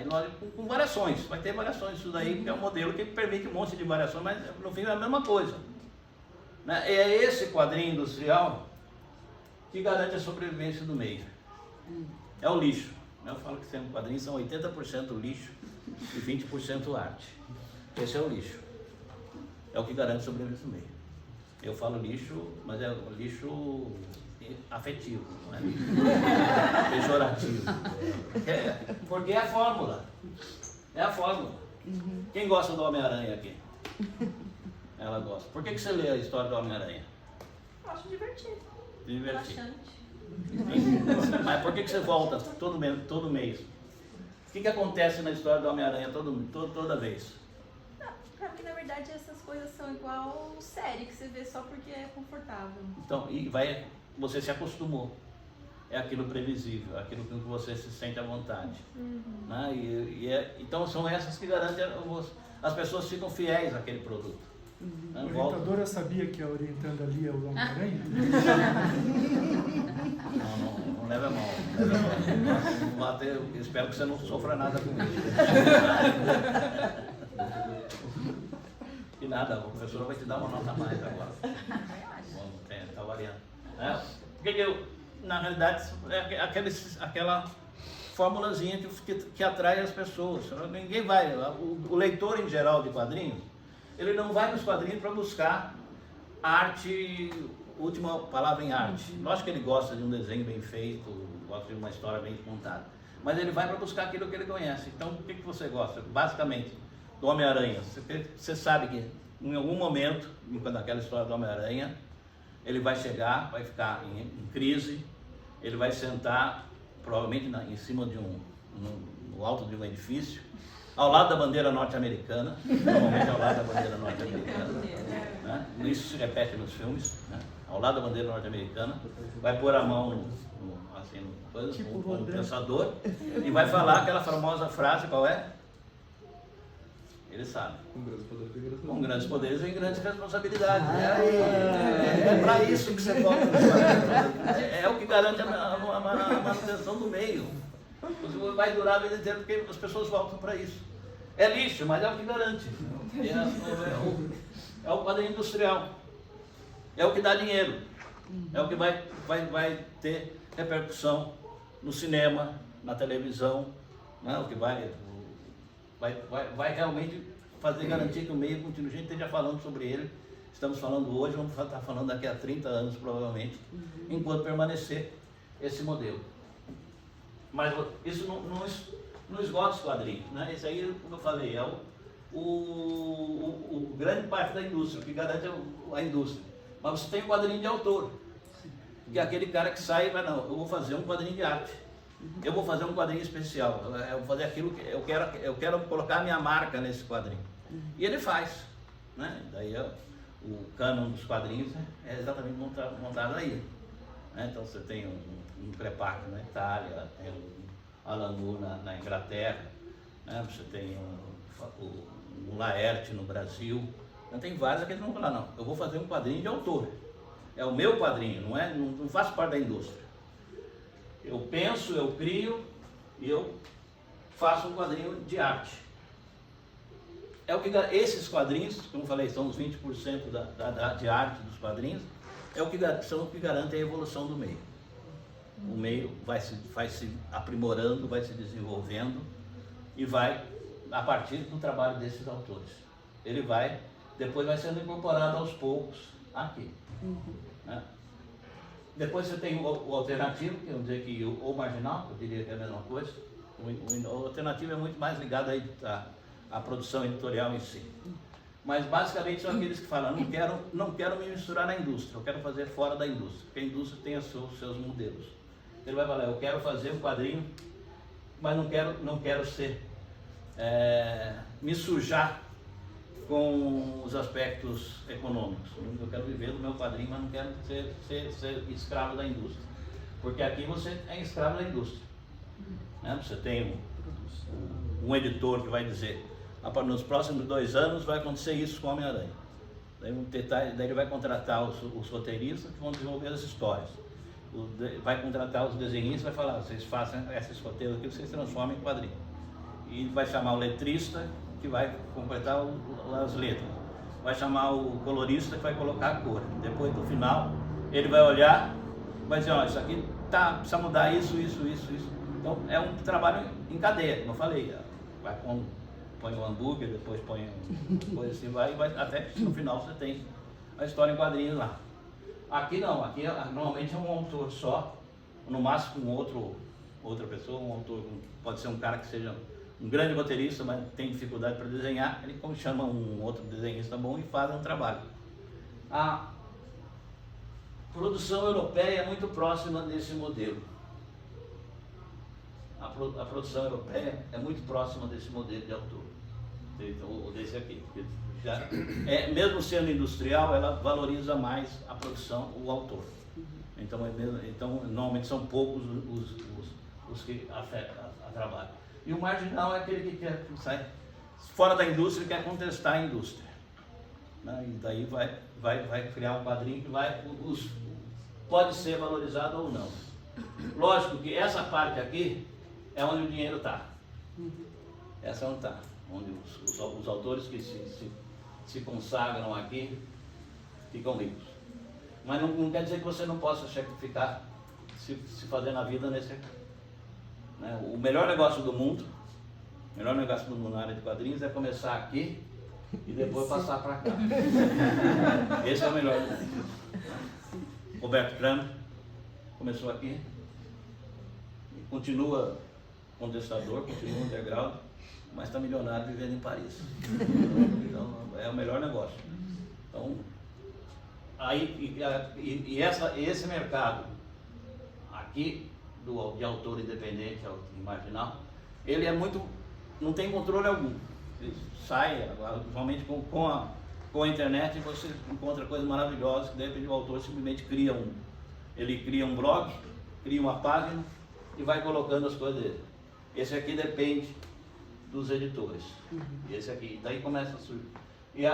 E nós, com variações, vai ter variações, isso daí que é um modelo que permite um monte de variações, mas no fim é a mesma coisa. É esse quadrinho industrial que garante a sobrevivência do meio. É o lixo. Eu falo que um quadrinho são 80% lixo e 20% arte. Esse é o lixo. É o que garante a sobrevivência do meio. Eu falo lixo, mas é o lixo afetivo, não é lixo pejorativo. Porque é a fórmula. É a fórmula. Quem gosta do Homem-Aranha aqui? Ela gosta. Por que você lê a história do Homem-Aranha? Eu acho divertido. Divertido. Relaxante. Mas por que você volta todo mês? O que acontece na história do Homem-Aranha toda vez? Pra mim, na verdade, essas coisas são igual série, que você vê só porque é confortável. Então, você se acostumou. É aquilo previsível, aquilo com que você se sente à vontade. Né? Então são essas que garantem, as pessoas ficam fiéis àquele produto. A orientadora sabia que a orientanda ali é o Homem-Aranha? Não leva mal. Eu espero que você não sofra nada com isso. E nada, o professor vai te dar uma nota a mais agora. Está variando. Porque na realidade é aquela formulazinha que atrai as pessoas. Ninguém vai. O leitor em geral de quadrinhos, ele não vai nos quadrinhos para buscar arte, última palavra em arte. Lógico que ele gosta de um desenho bem feito, gosta de uma história bem contada. Mas ele vai para buscar aquilo que ele conhece. Então, o que você gosta? Basicamente, do Homem-Aranha. Você sabe que em algum momento, naquela história do Homem-Aranha, ele vai chegar, vai ficar em crise, ele vai sentar, provavelmente em cima de no alto de um edifício, ao lado da bandeira norte-americana, normalmente ao lado da bandeira norte-americana, né? Isso se repete nos filmes, né? Ao lado da bandeira norte-americana, vai pôr a mão no pensador e vai falar aquela famosa frase, qual é? Ele sabe. Com grandes poderes vem grandes responsabilidades. É para isso que você volta. É o que garante a manutenção do meio. Vai durar a vida inteira porque as pessoas voltam para isso. É lixo, mas é o que garante. É o quadrinho industrial. É o que dá dinheiro. É o que vai ter repercussão no cinema, na televisão. Né? O que vai realmente garantir que o meio continue. A gente esteja falando sobre ele. Estamos falando hoje, vamos estar falando daqui a 30 anos provavelmente, enquanto permanecer esse modelo. Mas isso não esgota os quadrinhos, né? Isso aí, como eu falei, é o grande parte da indústria, o que garante a indústria. Mas você tem o quadrinho de autor, que é aquele cara que sai e vai, não, eu vou fazer um quadrinho de arte. Eu vou fazer um quadrinho especial, eu vou fazer aquilo que eu quero colocar a minha marca nesse quadrinho. E ele faz, né? Daí o cânon dos quadrinhos é exatamente montado aí. Né? Então você tem um Crepac na Itália, tem um Alan Moore na Inglaterra, né? Você tem um Laerte no Brasil. Então tem vários aqui que vão falar, não, eu vou fazer um quadrinho de autor. É o meu quadrinho, não faço parte da indústria. Eu penso, eu crio e eu faço um quadrinho de arte. É o que esses quadrinhos, como eu falei, são os 20% de arte dos quadrinhos, são o que garantem a evolução do meio. O meio vai se aprimorando, vai se desenvolvendo e vai, a partir do trabalho desses autores. Ele depois vai sendo incorporado aos poucos aqui. Né? Depois você tem o alternativo, que vamos dizer que o marginal, eu diria que é a mesma coisa. O alternativo é muito mais ligado à produção editorial em si. Mas basicamente são aqueles que falam, não quero me misturar na indústria, eu quero fazer fora da indústria, porque a indústria tem os seus modelos. Ele vai falar, eu quero fazer um quadrinho, mas não quero me sujar com os aspectos econômicos. Eu quero viver do meu quadrinho, mas não quero ser escravo da indústria. Porque aqui você é escravo da indústria. Né? Você tem um editor que vai dizer, nos próximos 2 anos vai acontecer isso com o Homem-Aranha. Daí ele vai contratar os roteiristas que vão desenvolver as histórias. Vai contratar os desenhistas e vai falar, vocês façam esses roteiros aqui, vocês transformam em quadrinho. E vai chamar o letrista que vai completar as letras. Vai chamar o colorista que vai colocar a cor. Depois, no final, ele vai olhar, vai dizer, ó, isso aqui precisa mudar isso. Então, é um trabalho em cadeia, como eu falei. Põe o hambúrguer, depois põe coisa assim, até que no final você tem a história em quadrinhos lá. Aqui não, aqui normalmente é um autor só, no máximo outra pessoa, um autor, pode ser um cara que seja um grande roteirista, mas tem dificuldade para desenhar, ele chama um outro desenhista bom e faz um trabalho. A produção europeia é muito próxima desse modelo. A produção europeia é muito próxima desse modelo de autor, ou desse aqui. Mesmo sendo industrial, ela valoriza mais a produção, o autor. Então normalmente são poucos os que afetam a trabalho. E o marginal é aquele que quer sair fora da indústria e quer contestar a indústria. Né? E daí vai criar um quadrinho que pode ser valorizado ou não. Lógico que essa parte aqui é onde o dinheiro está. Essa é onde está. Onde os autores que se consagram aqui ficam ricos. Mas não quer dizer que você não possa ficar se fazer na vida nesse aqui. Né? O melhor negócio do mundo na área de quadrinhos é começar aqui e depois passar para cá. Esse é o melhor. Roberto Kramer começou aqui e continua contestador, continua underground, mas está milionário vivendo em Paris. Então é o melhor negócio. Então, esse mercado aqui de autor independente, marginal, ele é muito, não tem controle algum. Ele sai, atualmente com a internet você encontra coisas maravilhosas, que de repente o autor simplesmente cria um blog, cria uma página e vai colocando as coisas dele. Esse aqui depende dos editores. Esse aqui, daí começa a surgir. E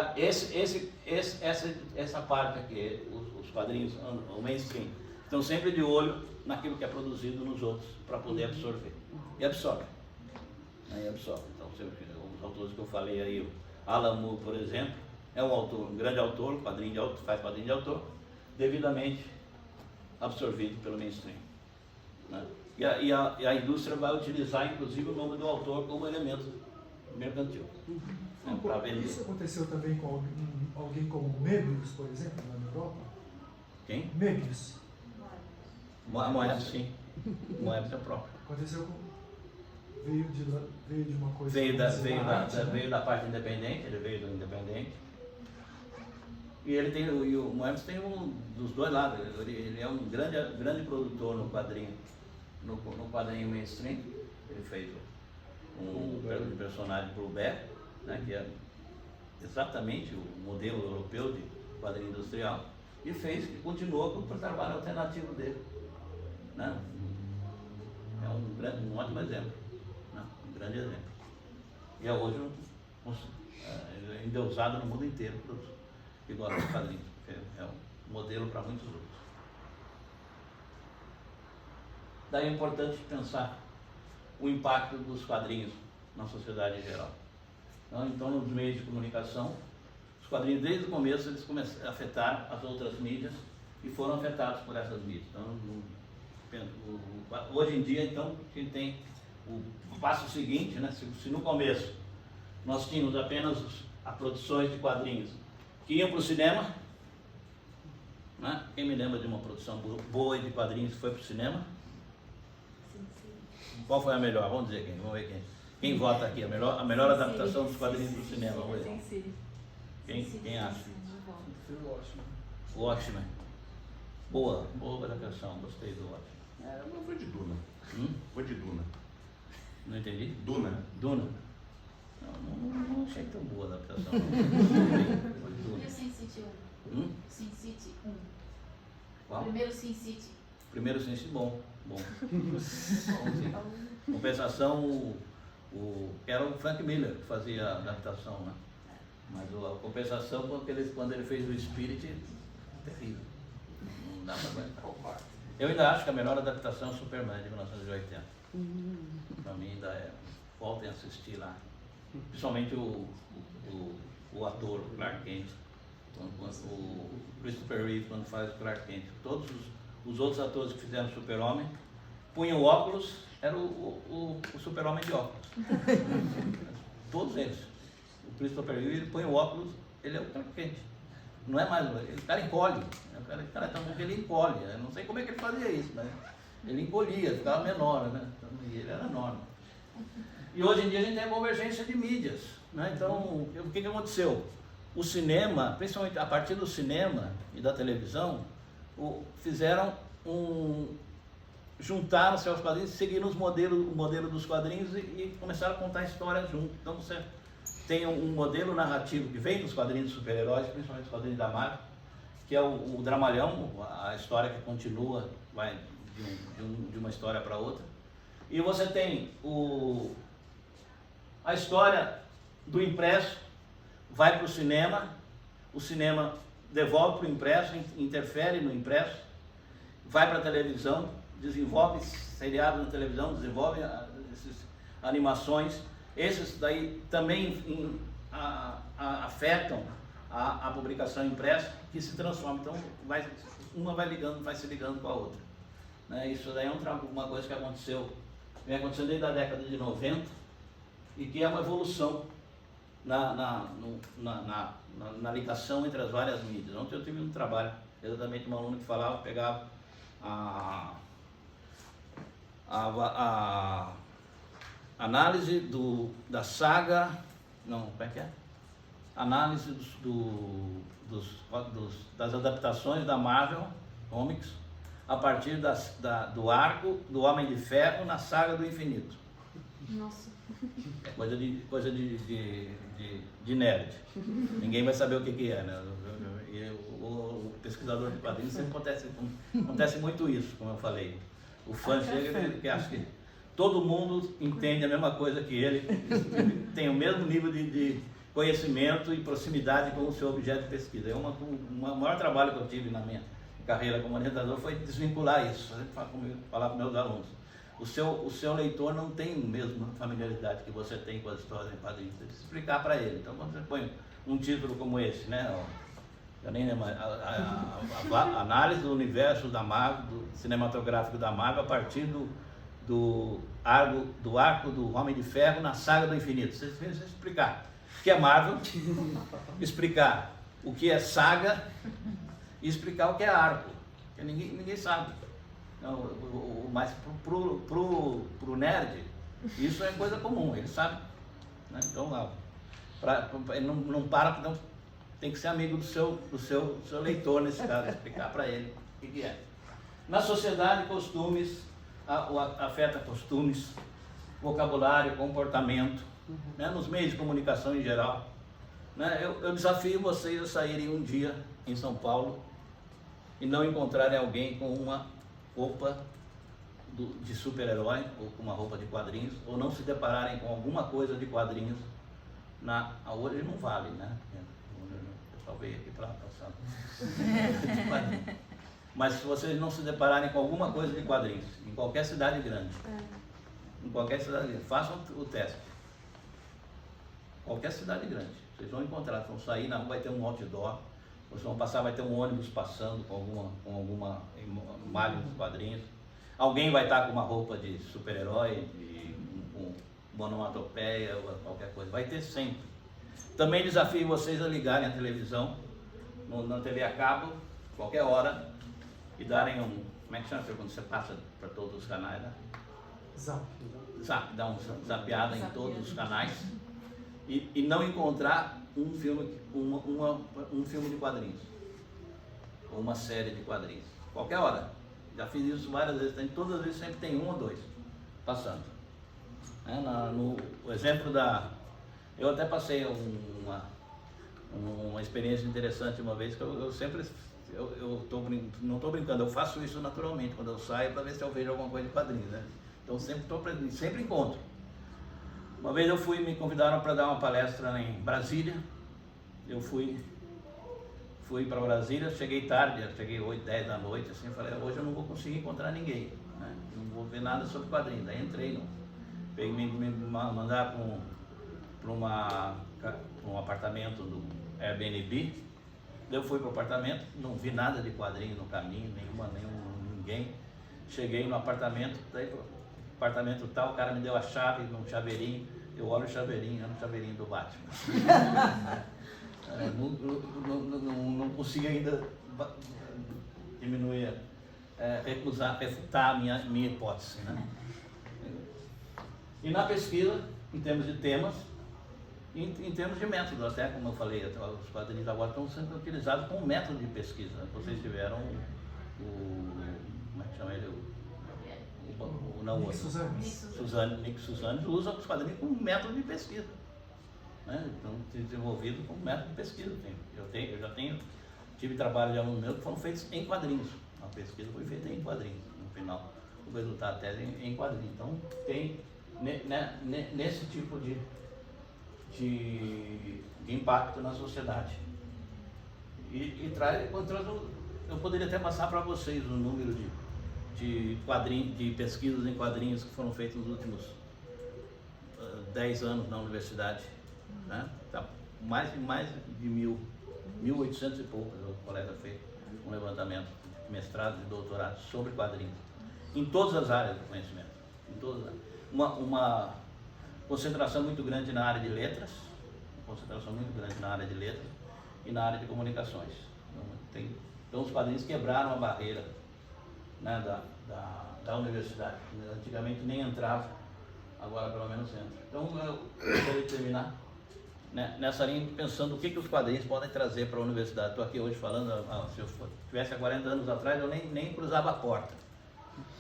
essa parte aqui, os quadrinhos, o mainstream, estão sempre de olho naquilo que é produzido nos outros, para poder absorver. E absorve. Então, os autores que eu falei aí, o Alan Moore, por exemplo, é um grande autor, faz quadrinho de autor, devidamente absorvido pelo mainstream. Né? E a indústria vai utilizar, inclusive, o nome do autor como elemento mercantil. Para vender. Isso aconteceu também com alguém como Möbius, por exemplo, na Europa? Quem? Möbius. Moebius, sim. Moebius é próprio. Aconteceu com... Veio de uma coisa... Veio da parte independente, ele veio do independente. E o Moebius tem dos dois lados. Ele é um grande produtor no quadrinho mainstream. Ele fez um personagem para o Beck, né, que é exatamente o modelo europeu de quadrinho industrial, e continuou com o trabalho alternativo dele. Né? É um ótimo exemplo, né? Um grande exemplo. E é hoje endeusado no mundo inteiro que gosta de quadrinhos. É um modelo para muitos outros. Daí é importante pensar o impacto dos quadrinhos na sociedade em geral. Então, nos meios de comunicação, os quadrinhos desde o começo eles começaram a afetar as outras mídias e foram afetados por essas mídias. Então, hoje em dia, então, a gente tem o passo seguinte, né? Se no começo nós tínhamos apenas as produções de quadrinhos que iam para o cinema, né? Quem me lembra de uma produção boa de quadrinhos que foi para o cinema? Qual foi a melhor? Vamos dizer quem? Vamos ver quem vota aqui. A melhor adaptação dos quadrinhos para o cinema. Vamos ver. Quem acha? O Watchmen. Boa adaptação. Gostei do Watchmen. Não foi de Duna. Foi de Duna. Não entendi? Duna. Não achei tão boa a adaptação. E o Sin City 1? Sin City 1. Qual? Primeiro Sin City. Primeiro Sin City, bom. Compensação, era o Frank Miller que fazia a adaptação, né? Mas a compensação, quando ele fez o Spirit, terrível. Não dá para aguentar. Eu ainda acho que a melhor adaptação é o Superman de 1980. Para mim ainda é. Voltem a assistir lá. Principalmente o ator, o Clark Kent. O Christopher Reeve, quando faz o Clark Kent. Todos os outros atores que fizeram Super-Homem punham óculos, era o Super-Homem de óculos. Todos eles. O Christopher Reeve, ele põe o óculos, ele é o Clark Kent. Não é mais, o cara encolhe. O cara tá muito, ele encolhe. Eu não sei como é que ele fazia isso, né? Ele encolhia, ficava menor, né? E ele era enorme. E hoje em dia a gente tem a convergência de mídias, né? Então, o que aconteceu? O cinema, principalmente a partir do cinema e da televisão, fizeram juntaram-se aos quadrinhos, seguiram o modelo dos quadrinhos e começaram a contar histórias junto. Então você tem um modelo narrativo que vem dos quadrinhos de super-heróis, principalmente os quadrinhos da Marvel, que é o dramalhão, a história que continua, vai de uma história para outra. E você tem a história do impresso, vai para o cinema devolve para o impresso, interfere no impresso, vai para a televisão, desenvolve seriados na televisão, desenvolve essas animações. Esses daí também afetam a publicação impressa, que se transforma. Então, uma vai se ligando com a outra. Né? Isso daí é uma coisa que vem acontecendo desde a década de 90 e que é uma evolução na ligação entre as várias mídias. Ontem eu tive um trabalho, exatamente uma aluna que pegava a análise da saga, não, como é que é? Análise das adaptações da Marvel Comics a partir do arco do Homem de Ferro na saga do infinito. Nossa. É coisa de nerd. Ninguém vai saber o que é, né? E o pesquisador de quadrinhos sempre acontece muito isso, como eu falei. O fã chega e acha que todo mundo entende a mesma coisa que ele tem o mesmo nível de conhecimento e proximidade com o seu objeto de pesquisa. O maior trabalho que eu tive na minha carreira como orientador foi desvincular isso, falar para meus alunos. O seu leitor não tem a mesma familiaridade que você tem com as histórias em quadrinhos. Você precisa explicar para ele. Então, quando você põe um título como esse, né? Eu nem lembro, a análise do universo da Marvel, do cinematográfico da Marvel, a partir do arco do Homem de Ferro na saga do infinito. Você precisa explicar o que é Marvel, explicar o que é saga e explicar o que é arco. Porque ninguém sabe. Não, mas pro nerd, isso é coisa comum, ele sabe. Né? Então, ele não tem que ser amigo do seu leitor, nesse caso, explicar para ele o que é. Na sociedade, costumes, afeta costumes, vocabulário, comportamento, né? Nos meios de comunicação em geral. Né? Eu desafio vocês a saírem um dia em São Paulo e não encontrarem alguém com uma roupa de super-herói ou com uma roupa de quadrinhos, ou não se depararem com alguma coisa de quadrinhos hoje não vale, né? só veio aqui para passar. Mas se vocês não se depararem com alguma coisa de quadrinhos, em qualquer cidade grande, façam o teste. Qualquer cidade grande, vocês vão encontrar, vão sair na rua, vai ter um outdoor, vocês vão passar, vai ter um ônibus passando com alguma malha dos quadrinhos. Alguém vai estar com uma roupa de super-herói, uma onomatopeia, ou qualquer coisa. Vai ter sempre. Também desafio vocês a ligarem a televisão, na TV a cabo, qualquer hora, e darem um... Como é que chama quando você passa para todos os canais, né? Zap, dá uma zapeada em todos os canais e não encontrar um filme de quadrinhos, ou uma série de quadrinhos. Qualquer hora. Já fiz isso várias vezes, todas as vezes sempre tem um ou dois passando. No exemplo eu até passei uma experiência interessante uma vez, que eu sempre, não estou brincando, eu faço isso naturalmente, quando eu saio, para ver se eu vejo alguma coisa de quadrinhos, né? Então sempre encontro. Uma vez me convidaram para dar uma palestra em Brasília, eu fui para Brasília, cheguei tarde, cheguei 8, 10 da noite, assim, falei, hoje eu não vou conseguir encontrar ninguém, né? Não vou ver nada sobre quadrinhos. Daí entrei, me mandar para um apartamento do Airbnb. Eu fui para o apartamento, não vi nada de quadrinho no caminho, ninguém. Cheguei no apartamento, apartamento tal, o cara me deu a chave, um chaveirinho, eu olho o chaveirinho, era um chaveirinho do Batman. Não consigo ainda diminuir, refutar a minha hipótese, né? E na pesquisa, em termos de temas, em termos de método, até como eu falei, os quadrinhos agora estão sendo utilizados como método de pesquisa. Vocês tiveram como é que chama ele? Nick Suzane usa os quadrinhos como método de pesquisa, né? Então, desenvolvido como método de pesquisa. Eu já tive trabalho de alunos meus que foram feitos em quadrinhos. A pesquisa foi feita em quadrinhos. No final, o resultado da tese em quadrinhos. Então, tem nesse tipo de impacto na sociedade. E eu poderia até passar para vocês o número de pesquisas em quadrinhos que foram feitas nos últimos 10 anos na universidade, né? Tá mais de 1.800 e poucas, o colega fez um levantamento de mestrado e doutorado sobre quadrinhos, em todas as áreas do conhecimento, uma concentração muito grande na área de letras, e na área de comunicações. Então os quadrinhos quebraram a barreira, né, da universidade. Antigamente nem entrava, agora pelo menos entra. Então eu gostaria de terminar, né, nessa linha, pensando o que os quadrinhos podem trazer para a universidade. Estou aqui hoje falando, se eu tivesse há 40 anos atrás, eu nem cruzava a porta.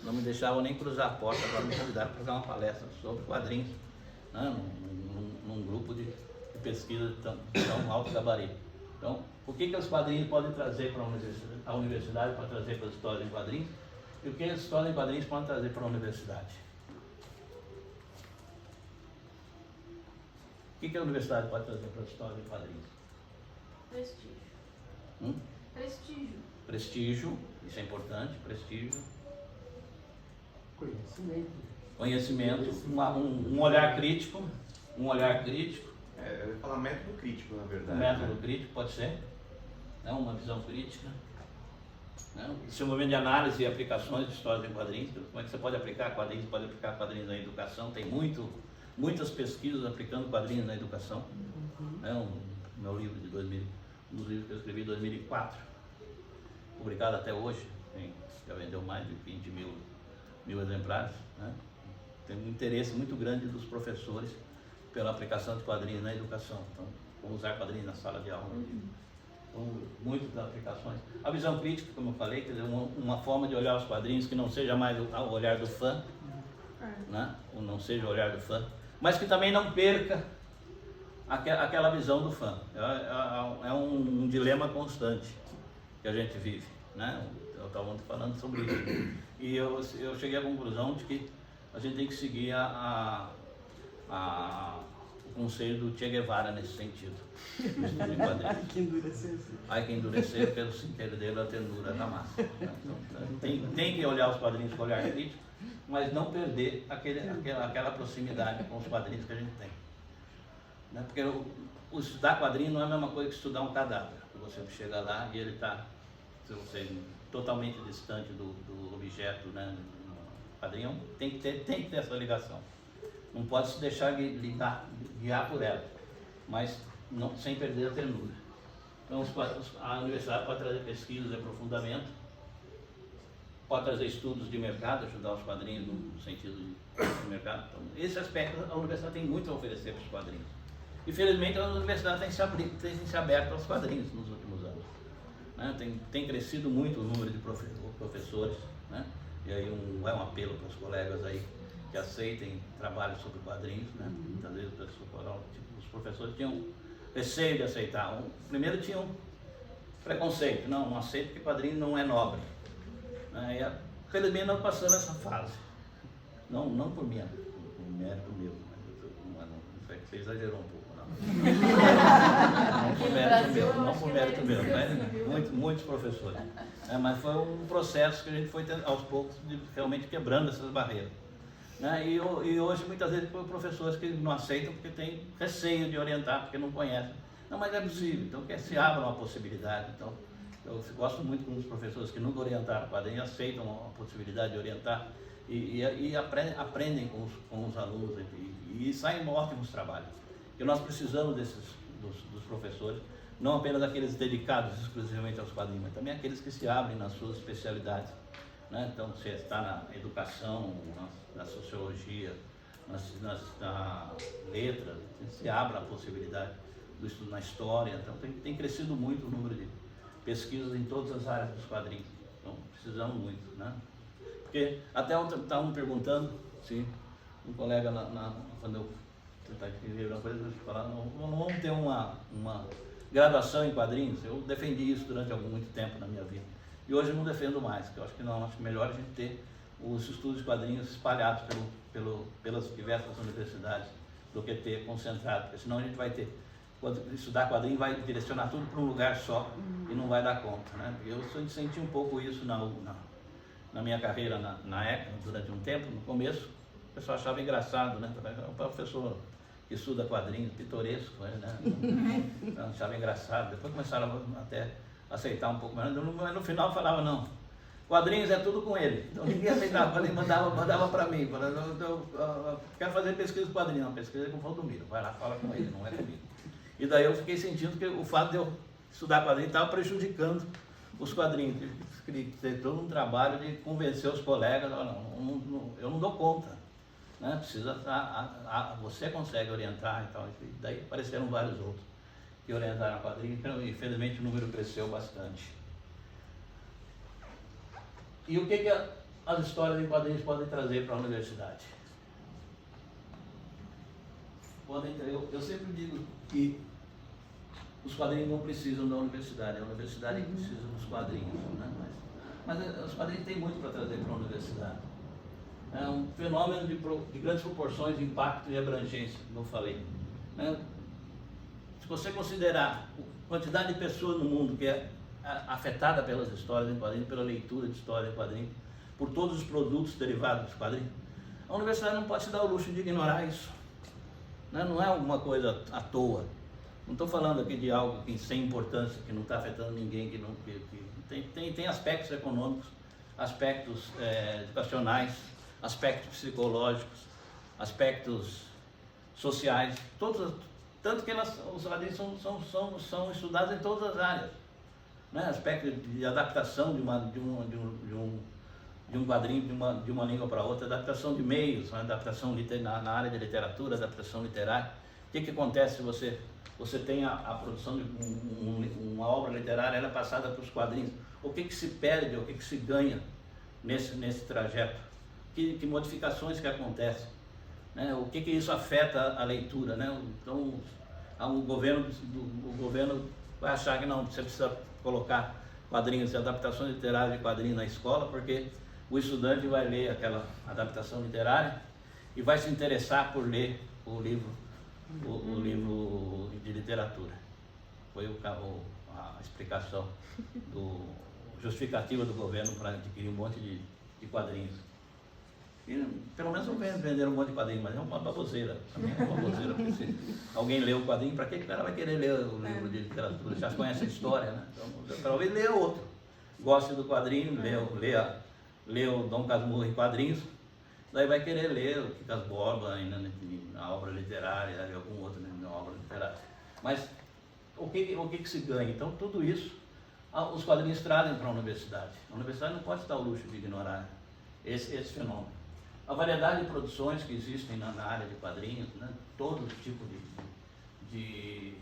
Não me deixavam nem cruzar a porta para me convidar para fazer uma palestra sobre quadrinhos, né, num grupo de pesquisa tão alto gabarito. Então, o que os quadrinhos podem trazer para a universidade, para trazer para as histórias em quadrinhos, e o que as histórias em quadrinhos podem trazer para a universidade? O que a universidade pode trazer para as histórias em quadrinhos? Prestígio. Prestígio, isso é importante, prestígio. Conhecimento, um olhar crítico. Eu ia falar método crítico, na verdade. Método crítico, pode ser. Né? Uma visão crítica. Né? Desenvolvimento de análise e aplicações de histórias em quadrinhos. Como é que você pode aplicar quadrinhos? Pode aplicar quadrinhos na educação. Tem muitas pesquisas aplicando quadrinhos na educação. Né? Meu livro de 2000, um dos livros que eu escrevi em 2004, publicado até hoje, já vendeu mais de 20 mil exemplares. Né? Tem um interesse muito grande dos professores pela aplicação de quadrinhos na educação. Então, como usar quadrinhos na sala de aula. Então, muitas aplicações. A visão crítica, como eu falei, quer dizer, uma forma de olhar os quadrinhos que não seja mais o olhar do fã, né? Ou não seja o olhar do fã, mas que também não perca aquela visão do fã. É um dilema constante que a gente vive, né? Eu estava falando sobre isso. E eu cheguei à conclusão de que a gente tem que seguir conselho do Che Guevara nesse sentido. No estudo de quadrinhos. Que endurecer. Ai que endurecer pelo sinteiro dele a ternura da massa. Tem que olhar os quadrinhos com olhar crítico, mas não perder aquela proximidade com os quadrinhos que a gente tem. Né? Porque o estudar quadrinho não é a mesma coisa que estudar um cadáver. Você chega lá e ele está totalmente distante do objeto, né? O quadrinho tem que ter essa ligação. Não pode se deixar guiar por ela, mas não, sem perder a ternura. Então a universidade pode trazer pesquisas de aprofundamento, pode trazer estudos de mercado, ajudar os quadrinhos no sentido de mercado. Então, esse aspecto a universidade tem muito a oferecer para os quadrinhos. Infelizmente a universidade tem se aberto aos quadrinhos nos últimos anos. Né? Tem crescido muito o número de professores, né? E aí é um apelo para os colegas aí que aceitem trabalhos sobre quadrinhos. Né? Muitas vezes os professores tinham receio de aceitar. Primeiro tinham preconceito, não aceito porque quadrinho não é nobre. Né? E felizmente nós passamos essa fase. Não por mérito meu, mas você exagerou um pouco. Não por mérito meu, mas muitos professores. Mas foi um processo que a gente foi aos poucos realmente quebrando essas barreiras. Né? E hoje muitas vezes tem professores que não aceitam porque tem receio de orientar, porque não conhecem. Não, mas é possível, então que se abra uma possibilidade. Então, eu gosto muito com os professores que nunca orientaram quadrinho, aceitam a possibilidade de orientar e aprendem com os alunos e saem ótimos trabalhos. E nós precisamos dos professores, não apenas aqueles dedicados exclusivamente aos quadrinhos, mas também aqueles que se abrem nas suas especialidades. Né? Então, você está na educação, na sociologia, na letra, se abre a possibilidade do estudo na história. Então, tem crescido muito o número de pesquisas em todas as áreas dos quadrinhos. Então, precisamos muito. Né? Porque até estavam me perguntando se um colega, quando eu escrever uma coisa, eu falar, não vamos ter uma graduação em quadrinhos. Eu defendi isso durante muito tempo na minha vida. E hoje eu não defendo mais, porque eu acho que não, acho melhor a gente ter os estudos de quadrinhos espalhados pelas diversas universidades do que ter concentrado, porque senão a gente vai ter, quando estudar quadrinho vai direcionar tudo para um lugar só e não vai dar conta. Né? Eu senti um pouco isso na minha carreira na ECA, durante um tempo, no começo, o pessoal achava engraçado, né? O professor que estuda quadrinhos, pitoresco, né? Então, achava engraçado. Depois começaram até a aceitar um pouco mais. Mas no final falava, não, quadrinhos é tudo com ele. Então ninguém aceitava, quadrinho mandava para mim. Falando, eu quero fazer pesquisa com quadrinhos. Não, pesquisa com o Valdomiro. Vai lá, fala com ele, não é comigo. E daí eu fiquei sentindo que o fato de eu estudar quadrinhos estava prejudicando os quadrinhos. Ter todo um trabalho de convencer os colegas, eu não dou conta. Né? Você consegue orientar e tal. E daí apareceram vários outros que orientaram a quadrinhos. Então, infelizmente o número cresceu bastante. E o que as histórias em quadrinhos podem trazer para a universidade? Eu sempre digo que os quadrinhos não precisam da universidade, a universidade precisa dos quadrinhos. Né? Mas os quadrinhos têm muito para trazer para a universidade. É um fenômeno de grandes proporções, de impacto e abrangência, como eu falei. Né? Se você considerar a quantidade de pessoas no mundo que é afetada pelas histórias em quadrinhos, pela leitura de história em quadrinhos, por todos os produtos derivados dos quadrinhos, a universidade não pode se dar o luxo de ignorar isso. Né? Não é alguma coisa à toa. Não estou falando aqui de algo sem importância, que não está afetando ninguém, tem aspectos econômicos, aspectos educacionais, aspectos psicológicos, aspectos sociais, tanto que os quadrinhos são estudados em todas as áreas. Né? Aspecto de adaptação de um quadrinho de uma língua para outra, adaptação de meios, adaptação na área de literatura, adaptação literária. O que acontece se você tem a produção de uma obra literária, ela é passada para os quadrinhos? O que se perde, o que se ganha nesse trajeto? Que modificações que acontecem? Né? O que isso afeta a leitura? Né? Então, o governo vai achar que não, você precisa colocar quadrinhos e adaptações literárias de quadrinhos na escola, porque o estudante vai ler aquela adaptação literária e vai se interessar por ler o livro o livro de literatura. Foi a explicação justificativa do governo para adquirir um monte de quadrinhos. E, pelo menos venderam um monte de quadrinhos, mas é uma baboseira. Também é uma baboseira, porque se alguém lê o quadrinho, para que o cara vai querer ler o livro de literatura? Já conhece a história, né? Então, talvez leia outro. Goste do quadrinho, lê o Dom Casmurro em quadrinhos, daí vai querer ler o Quincas Borba ainda na obra literária, algum outro na obra literária. Mas o que se ganha? Então, tudo isso, os quadrinhos trazem para a universidade. A universidade não pode estar ao luxo de ignorar esse fenômeno. A variedade de produções que existem na área de quadrinhos, né? Todo tipo de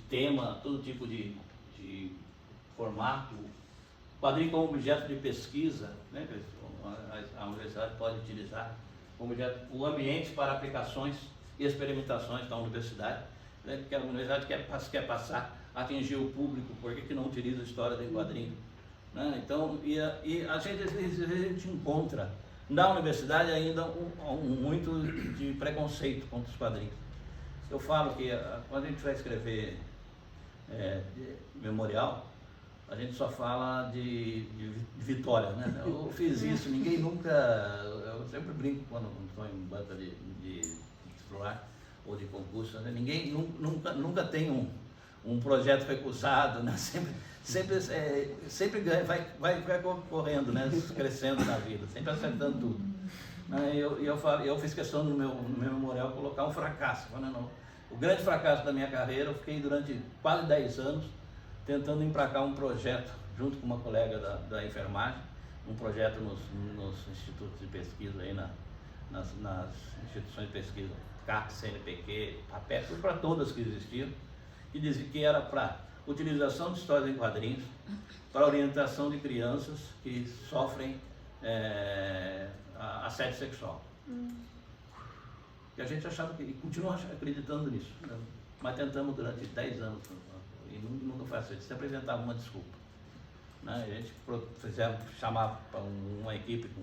tema, todo tipo de formato, quadrinho como objeto de pesquisa, né? A universidade pode utilizar como objeto, o ambiente para aplicações e experimentações da universidade, né? Porque a universidade quer passar a atingir o público, por que não utiliza a história do quadrinho? Né? Então, e a gente encontra na universidade ainda muito de preconceito contra os quadrinhos. Eu falo que quando a gente vai escrever memorial, a gente só fala de vitória, né? Eu fiz isso, ninguém nunca... Eu sempre brinco quando estou em banca de titular ou de concurso, né? Ninguém nunca tem um projeto recusado, né? Sempre ganha, vai correndo, né? Crescendo na vida, sempre acertando tudo. Eu fiz questão no meu memorial colocar um fracasso. O grande fracasso da minha carreira, eu fiquei durante quase 10 anos tentando emplacar um projeto, junto com uma colega da enfermagem, um projeto nos institutos de pesquisa, aí nas instituições de pesquisa, CAP, CNPq, APEC, para todas que existiam, que dizia que era para utilização de histórias em quadrinhos, para orientação de crianças que sofrem assédio sexual. E a gente achava e continua acreditando nisso, né? Mas tentamos durante 10 anos e nunca foi aceito. Se apresentava uma desculpa, né? A gente chamava para uma equipe com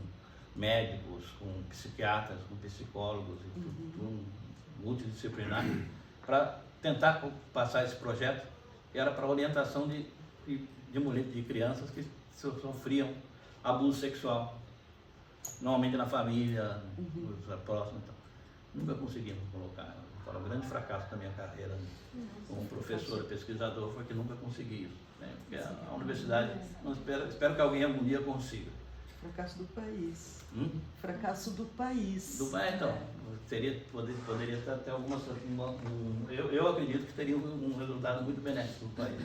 médicos, com psiquiatras, com psicólogos, tudo multidisciplinar, para tentar passar esse projeto, que era para orientação de crianças que sofriam abuso sexual, normalmente na família, próxima. Então, nunca conseguimos colocar. Foi um grande fracasso da minha carreira como professor e pesquisador, foi que nunca consegui isso, né? Porque a universidade, espero que alguém algum dia consiga. Fracasso do país. Fracasso do país. Então, poderia ter até algumas... Eu acredito que teria um resultado muito benéfico no país.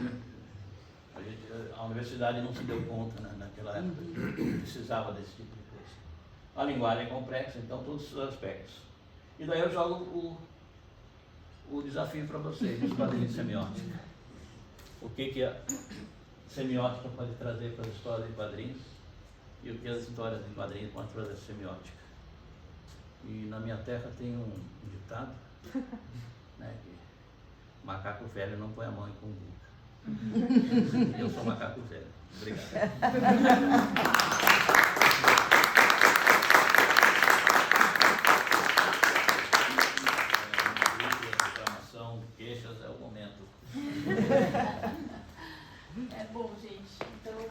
A universidade não se deu conta, né, naquela época, que precisava desse tipo de coisa. A linguagem é complexa, então todos os aspectos. E daí eu jogo o desafio para vocês, os quadrinhos de semiótica. O que a semiótica pode trazer para as histórias de quadrinhos e o que as histórias de quadrinhos podem trazer a semiótica. E na minha terra tem um ditado, né, que macaco velho não põe a mão em cumbuca. Eu sou macaco velho. Obrigado. Reclamação, queixas, é o momento. É bom, gente. Então,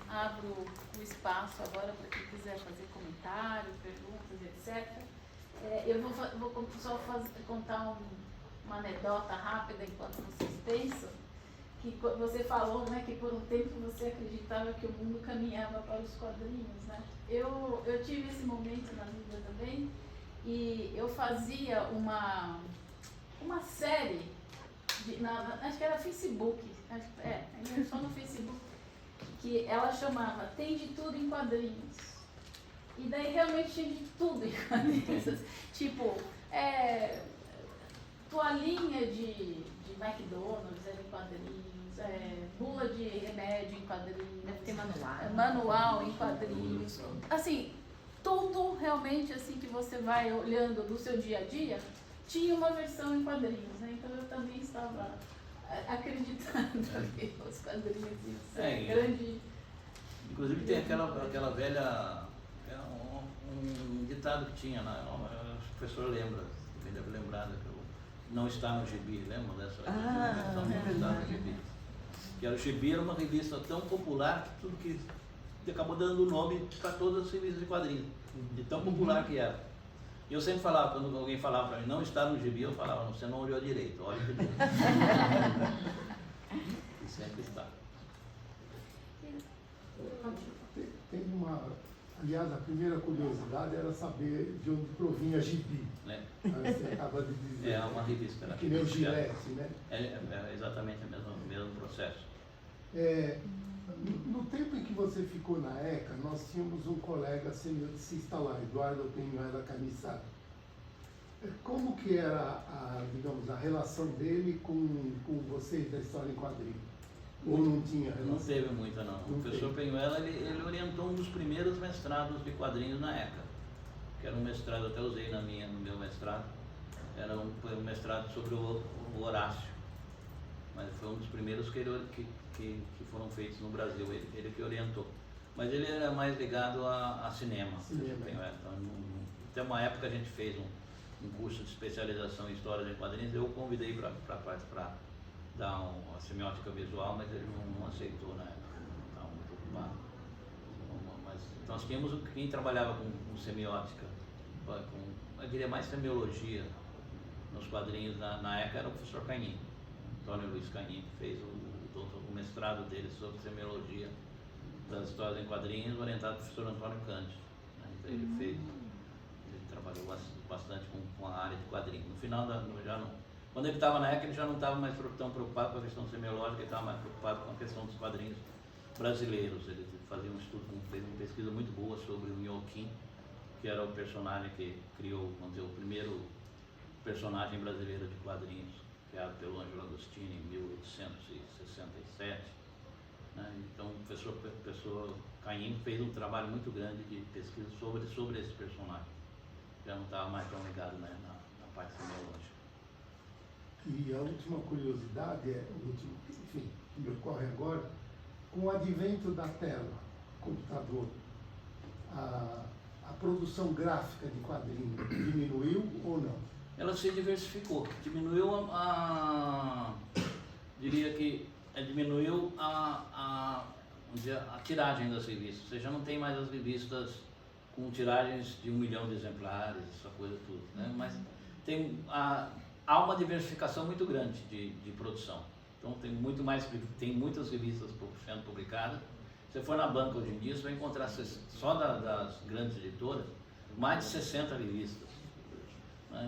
abro o espaço agora para quem quiser fazer comentários, perguntas, etc. Eu vou só contar uma anedota rápida enquanto vocês pensam, que você falou, né, que por um tempo você acreditava que o mundo caminhava para os quadrinhos, né? Eu tive esse momento na vida também, e eu fazia uma série, acho que era Facebook, só no Facebook, que ela chamava Tem de Tudo em Quadrinhos. E daí realmente tinha de tudo em quadrinhos. Tipo, toalhinha de McDonald's era em quadrinhos, bula de remédio em quadrinhos. Deve ter manual em quadrinhos. Assim, tudo realmente assim que você vai olhando do seu dia a dia, tinha uma versão em quadrinhos, né? Então eu também estava acreditando que os quadrinhos grande. Inclusive tem aquela velha, um ditado que tinha, o professor lembra, Bem deve lembrar que não está no gibi, lembra dessa? Ah, Não é está no verdade. gibi. Que era o gibi, era uma revista tão popular que tudo que acabou dando nome para todas as revistas de quadrinhos, de tão popular que era. E eu sempre falava, quando alguém falava para mim, não está no gibi, eu falava, você não olhou direito, olha que direito. E sempre está. Tem uma. Aliás, a primeira curiosidade era saber de onde provinha gibi. Né? Aí você acaba de dizer. É uma revista. Que nem o Gillette, né? É exatamente o mesmo processo. No tempo em que você ficou na ECA, nós tínhamos um colega semioticista lá, Eduardo Penhuela Canissado. Como que era, digamos, a relação dele com vocês da história em quadrinhos? Ou não tinha relação? Não teve muita, não. O professor Penhuela, ele orientou um dos primeiros mestrados de quadrinhos na ECA, que era um mestrado, até usei no meu mestrado, foi um mestrado sobre o Horácio, mas foi um dos primeiros que foram feitos no Brasil, ele que orientou. Mas ele era mais ligado a cinema. Penhuela. Então, até uma época a gente fez um curso de especialização em história de quadrinhos, eu o convidei para dar uma semiótica visual, mas ele não aceitou na época, não estava muito ocupado. Mas nós tínhamos quem trabalhava com semiótica, eu diria mais semiologia nos quadrinhos na ECA era o professor Canin, Antônio Luiz Canin, que fez o mestrado dele sobre semiologia das histórias em quadrinhos, orientado pelo professor Antônio Cândido. Né? Então ele trabalhou bastante com a área de quadrinhos. No final, quando ele estava na ECA, ele já não estava mais tão preocupado com a questão semiológica, ele estava mais preocupado com a questão dos quadrinhos brasileiros. Ele fazia um estudo, fez uma pesquisa muito boa sobre o Inhoquim, que era o personagem que criou, vamos dizer, o primeiro personagem brasileiro de quadrinhos, criado pelo Ângelo Agostini em 1867. Né? Então o professor Caim fez um trabalho muito grande de pesquisa sobre esse personagem. Já não estava mais tão ligado, né, na parte semiológica. E a última curiosidade enfim, que me ocorre agora, com o advento da tela, computador, a produção gráfica de quadrinhos diminuiu ou não? Ela se diversificou, diminuiu diria que diminuiu a tiragem das revistas. Você já não tem mais as revistas com tiragens de 1 milhão de exemplares, essa coisa tudo, né? Mas há uma diversificação muito grande de produção. Então tem muitas revistas sendo publicadas. Se você for na banca hoje em dia, você vai encontrar só das grandes editoras mais de 60 revistas.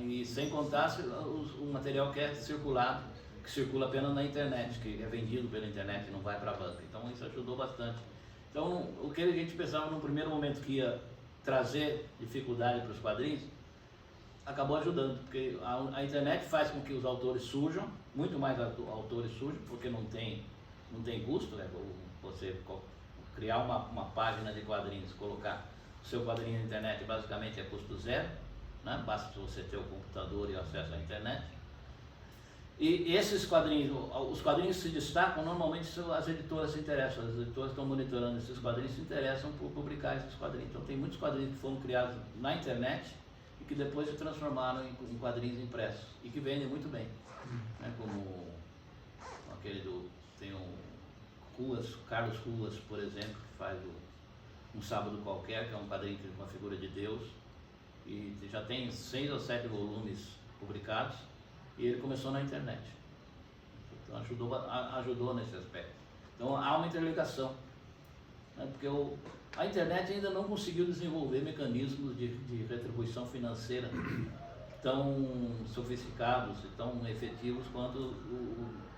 E sem contar o material que é circulado, que circula apenas na internet, que é vendido pela internet e não vai para a banca. Então isso ajudou bastante. Então o que a gente pensava no primeiro momento que ia trazer dificuldade para os quadrinhos, acabou ajudando, porque a internet faz com que os autores surjam, muito mais autores surjam, porque não tem custo, né? Você criar uma página de quadrinhos, colocar o seu quadrinho na internet basicamente é custo zero, né? Basta você ter o computador e acesso à internet. E esses quadrinhos, os quadrinhos se destacam, normalmente as editoras se interessam, as editoras estão monitorando esses quadrinhos, se interessam por publicar esses quadrinhos. Então tem muitos quadrinhos que foram criados na internet e que depois se transformaram em quadrinhos impressos e que vendem muito bem, né? Como tem o Carlos Ruas, por exemplo, que faz Um Sábado Qualquer, que é um quadrinho com a figura de Deus, e já tem 6 ou 7 volumes publicados, e ele começou na internet. Então ajudou nesse aspecto. Então há uma interligação, né? Porque a internet ainda não conseguiu desenvolver mecanismos de retribuição financeira tão sofisticados e tão efetivos quanto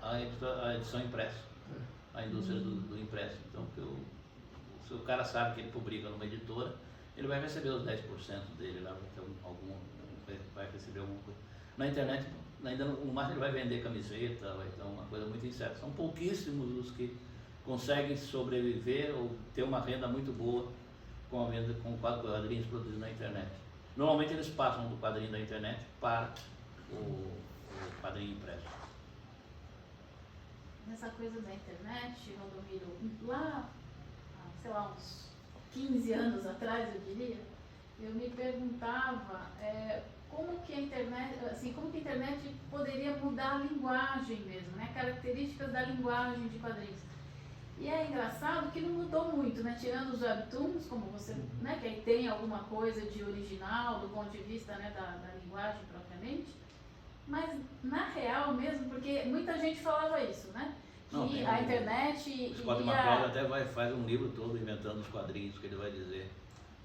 a edição impressa, a indústria do impresso. Então, se o cara sabe que ele publica numa editora, ele vai receber os 10% dele lá, vai receber alguma coisa. Na internet, ainda no máximo ele vai vender camiseta, vai ter uma coisa muito incerta. São pouquíssimos os que conseguem sobreviver ou ter uma renda muito boa com a venda com quadrinhos produzidos na internet. Normalmente eles passam do quadrinho da internet para o quadrinho impresso. Nessa coisa da internet, Valdomiro, lá, sei lá, uns 15 anos atrás, eu diria, eu me perguntava como que a internet poderia mudar a linguagem mesmo, né? Características da linguagem de quadrinhos. E é engraçado que não mudou muito, né? Tirando os webtoons, como você, né? Que aí tem alguma coisa de original do ponto de vista, né, da linguagem propriamente. Mas na real mesmo, porque muita gente falava isso, né? Que a internet o Scott McCloud até faz um livro todo inventando os quadrinhos, que ele vai dizer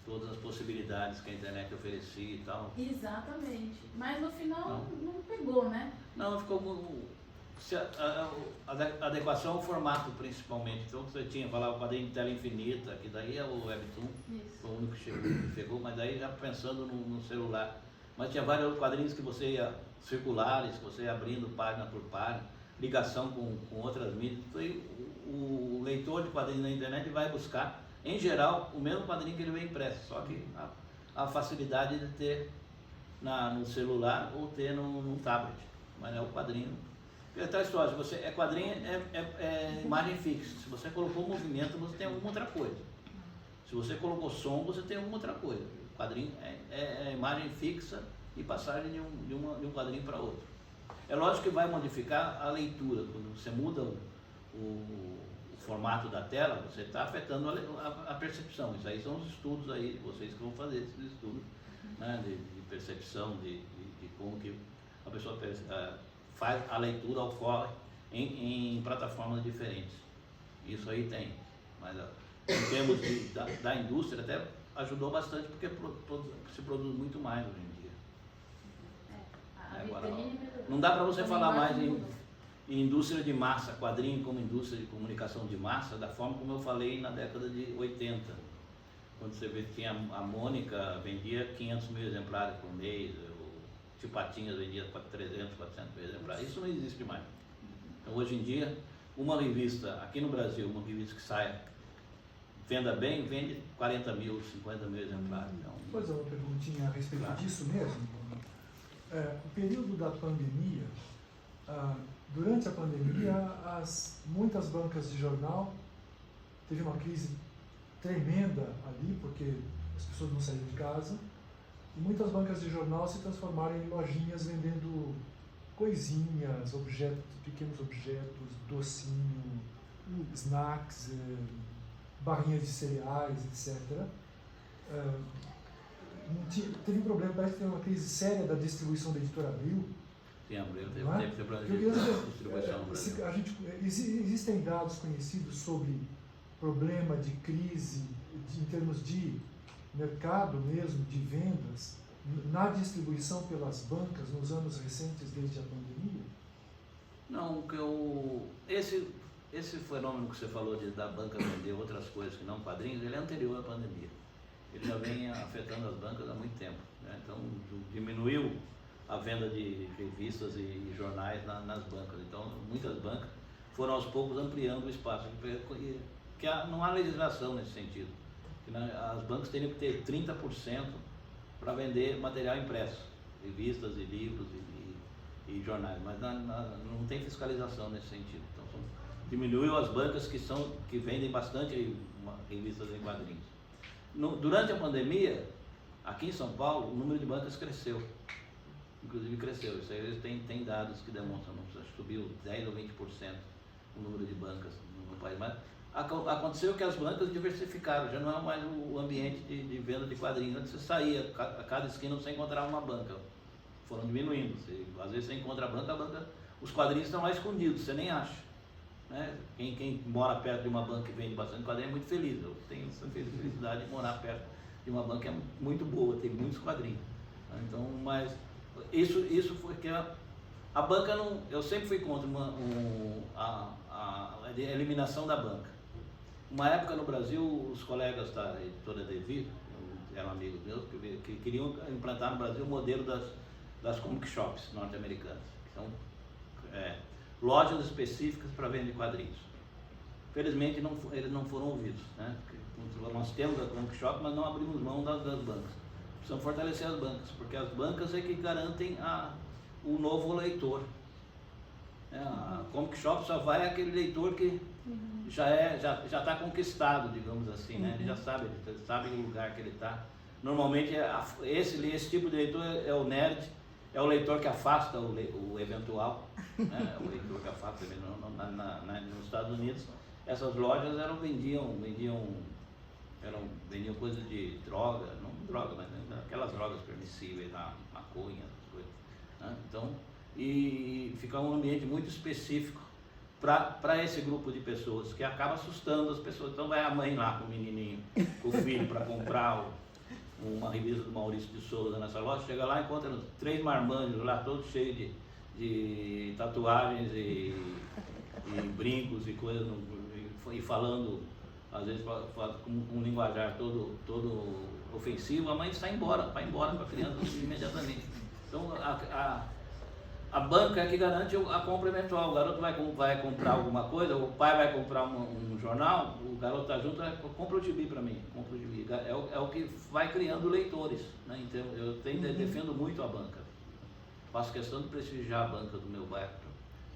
todas as possibilidades que a internet oferecia e tal. Exatamente. Mas no final não pegou, né? Não, ficou a adequação ao formato principalmente. Então você falava quadrinho de tela infinita, que daí é o Webtoon, foi o único que chegou, mas daí já pensando no celular. Mas tinha vários outros quadrinhos que você ia circulares, que você ia abrindo página por página, ligação com outras mídias. Então, o leitor de quadrinhos na internet vai buscar, em geral, o mesmo quadrinho que ele vê impresso, só que a facilidade de ter no celular ou ter num tablet. Mas é o quadrinho. Porque tal história, quadrinho é imagem fixa. Se você colocou movimento, você tem alguma outra coisa. Se você colocou som, você tem alguma outra coisa. O quadrinho é imagem fixa e passagem de um quadrinho para outro. É lógico que vai modificar a leitura. Quando você muda o formato da tela, você está afetando a percepção. Isso aí são os estudos aí, vocês que vão fazer esses estudos, né, de percepção, de como que a pessoa faz a leitura ocorre em plataformas diferentes. Isso aí tem. Mas em termos da indústria até ajudou bastante, porque se produz muito mais hoje em dia. Agora, não dá para você falar mais em indústria de massa, quadrinho como indústria de comunicação de massa, da forma como eu falei na década de 80. Quando você vê que tinha a Mônica, vendia 500 mil exemplares por mês, o Tio Patinhas vendia 300, 400 mil exemplares. Isso não existe mais. Então, hoje em dia, uma revista, aqui no Brasil, uma revista que saia, venda bem, vende 40 mil, 50 mil exemplares. Então, Pois é, uma perguntinha a respeito disso mesmo. O período da pandemia, durante a pandemia, muitas bancas de jornal teve uma crise tremenda ali, porque as pessoas não saíam de casa, e muitas bancas de jornal se transformaram em lojinhas vendendo coisinhas, pequenos objetos, docinho, snacks, barrinhas de cereais, etc. Teve um problema, parece que teve uma crise séria da distribuição da Editora Abril. Sim, Abril teve problema de distribuição no Brasil. Existem dados conhecidos sobre problema de crise em termos de mercado mesmo, de vendas, na distribuição pelas bancas nos anos recentes desde a pandemia? Não, esse fenômeno que você falou da banca vender outras coisas que não quadrinhos, ele é anterior à pandemia. Ele já vem afetando as bancas há muito tempo, né? Então diminuiu a venda de revistas e jornais nas bancas. Então muitas bancas foram aos poucos ampliando o espaço, que não há legislação nesse sentido. As bancas teriam que ter 30% para vender material impresso, revistas e livros e jornais, mas não tem fiscalização nesse sentido. Então diminuiu as bancas que vendem bastante revistas em quadrinhos. Durante a pandemia, aqui em São Paulo, o número de bancas cresceu. Inclusive cresceu. Isso aí tem dados que demonstram, acho que subiu 10 ou 20% o número de bancas no país. Mas aconteceu que as bancas diversificaram, já não é mais o ambiente de venda de quadrinhos. Antes você saía, a cada esquina você encontrava uma banca. Foram diminuindo. Às vezes você encontra a banca, os quadrinhos estão lá escondidos, você nem acha. Né? Quem mora perto de uma banca e vende bastante quadrinho é muito feliz. Eu tenho essa felicidade de morar perto de uma banca, é muito boa, tem muitos quadrinhos. Então, mas isso foi que a banca não. Eu sempre fui contra a eliminação da banca. Uma época no Brasil, os colegas da editora Devir, eram amigos meus, que queriam implantar no Brasil o modelo das comic shops norte-americanas, que são lojas específicas para venda de quadrinhos. Felizmente eles não foram ouvidos, né? Nós temos a comic shop, mas não abrimos mão das bancas. Precisamos fortalecer as bancas, porque as bancas é que garantem o novo leitor. A comic shop só vai aquele leitor que já está conquistado, digamos assim, né? Ele já sabe o lugar que ele está Normalmente esse tipo de leitor é o nerd, é o leitor que afasta o eventual, né? O leitor que afasta nos Estados Unidos. Essas lojas vendiam coisas de droga, não droga, mas aquelas drogas permissíveis, maconha, essas coisas, né? Então, e fica um ambiente muito específico para esse grupo de pessoas, que acaba assustando as pessoas. Então vai a mãe lá com o menininho, com o filho, para comprar uma revista do Maurício de Souza nessa loja, chega lá e encontra 3 marmanjos lá, todos cheios de tatuagens e brincos e coisas, e falando, às vezes, com um linguajar todo ofensivo. A mãe vai embora com a criança imediatamente. Então, a banca é que garante a compra eventual. O garoto vai comprar alguma coisa, o pai vai comprar um jornal, o garoto está junto, compra o gibi para mim, compra o gibi. É o que vai criando leitores, né? Então, eu defendo muito a banca. Faço questão de prestigiar a banca do meu bairro,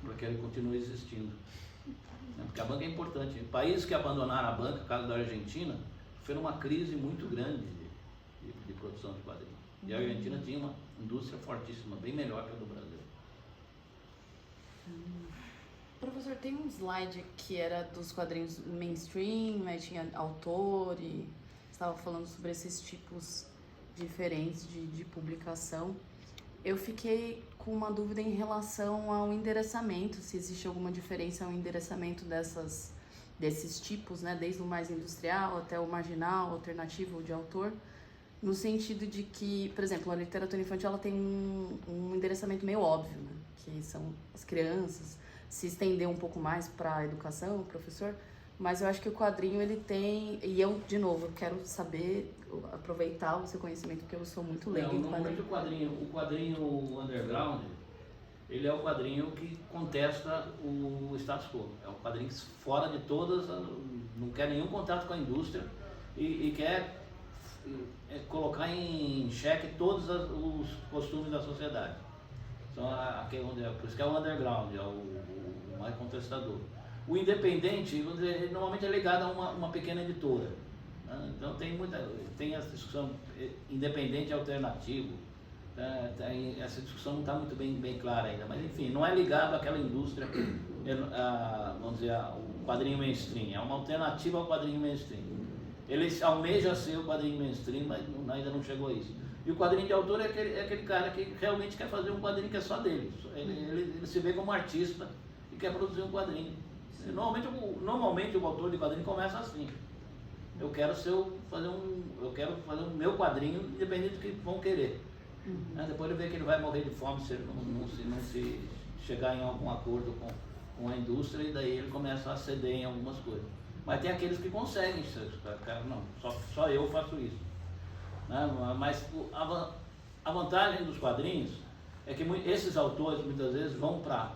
para que ele continue existindo. Porque a banca é importante. Países que abandonaram a banca, caso da Argentina, foi uma crise muito grande de produção de quadrinhos. E a Argentina tinha uma indústria fortíssima, bem melhor que a do Brasil. Professor, tem um slide que era dos quadrinhos mainstream, aí tinha autor e estava falando sobre esses tipos diferentes de publicação. Eu fiquei com uma dúvida em relação ao endereçamento, se existe alguma diferença no endereçamento desses tipos, né, desde o mais industrial até o marginal, alternativo de autor, no sentido de que, por exemplo, a literatura infantil ela tem um endereçamento meio óbvio, né, que são as crianças, se estender um pouco mais para a educação, o professor, mas eu acho que o quadrinho ele tem, e eu, de novo, eu quero saber, aproveitar o seu conhecimento, porque eu sou muito leiga em quadrinho. O quadrinho underground, ele é o quadrinho que contesta o status quo, é um quadrinho fora de todas, não quer nenhum contato com a indústria e quer colocar em xeque todos os costumes da sociedade. Então, por isso que é o underground, é o mais contestador. O independente, vamos dizer, ele normalmente é ligado a uma pequena editora, né? Então tem essa discussão independente e alternativo, né? Essa discussão não está muito bem clara ainda, mas enfim, não é ligado àquela indústria, vamos dizer, o quadrinho mainstream, é uma alternativa ao quadrinho mainstream. Ele almeja ser o quadrinho mainstream, mas ainda não chegou a isso. E o quadrinho de autor é aquele cara que realmente quer fazer um quadrinho que é só dele. Ele se vê como artista e quer produzir um quadrinho. Normalmente o autor de quadrinho começa assim. Eu quero fazer o meu quadrinho, independente do que vão querer. Depois ele vê que ele vai morrer de fome se ele não se chegar em algum acordo com a indústria, e daí ele começa a ceder em algumas coisas. Mas tem aqueles que conseguem, não, só eu faço isso. Mas a vantagem dos quadrinhos é que esses autores muitas vezes vão para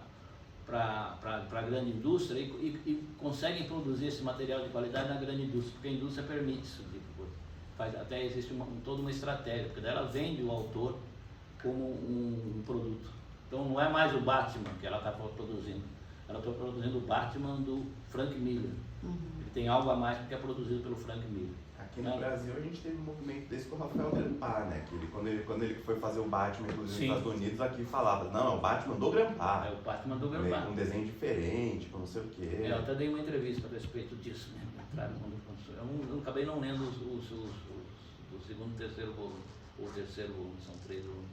a grande indústria e conseguem produzir esse material de qualidade na grande indústria, porque a indústria permite isso. Até existe toda uma estratégia, porque daí ela vende o autor como um produto. Então não é mais o Batman que ela está produzindo, ela está produzindo o Batman do Frank Miller. Ele tem algo a mais porque é produzido pelo Frank Miller. Aqui no Brasil a gente teve um movimento desse com o Rafael Grampar, né? Que quando ele foi fazer o Batman, inclusive nos Estados Unidos, aqui falava, não, é o Batman do Grampar. É o Batman do Grampar. Um desenho diferente, com não sei o quê. Eu até dei uma entrevista a respeito disso, né? Eu acabei não lendo o segundo e terceiro volume, ou o terceiro volume, são 3 volumes.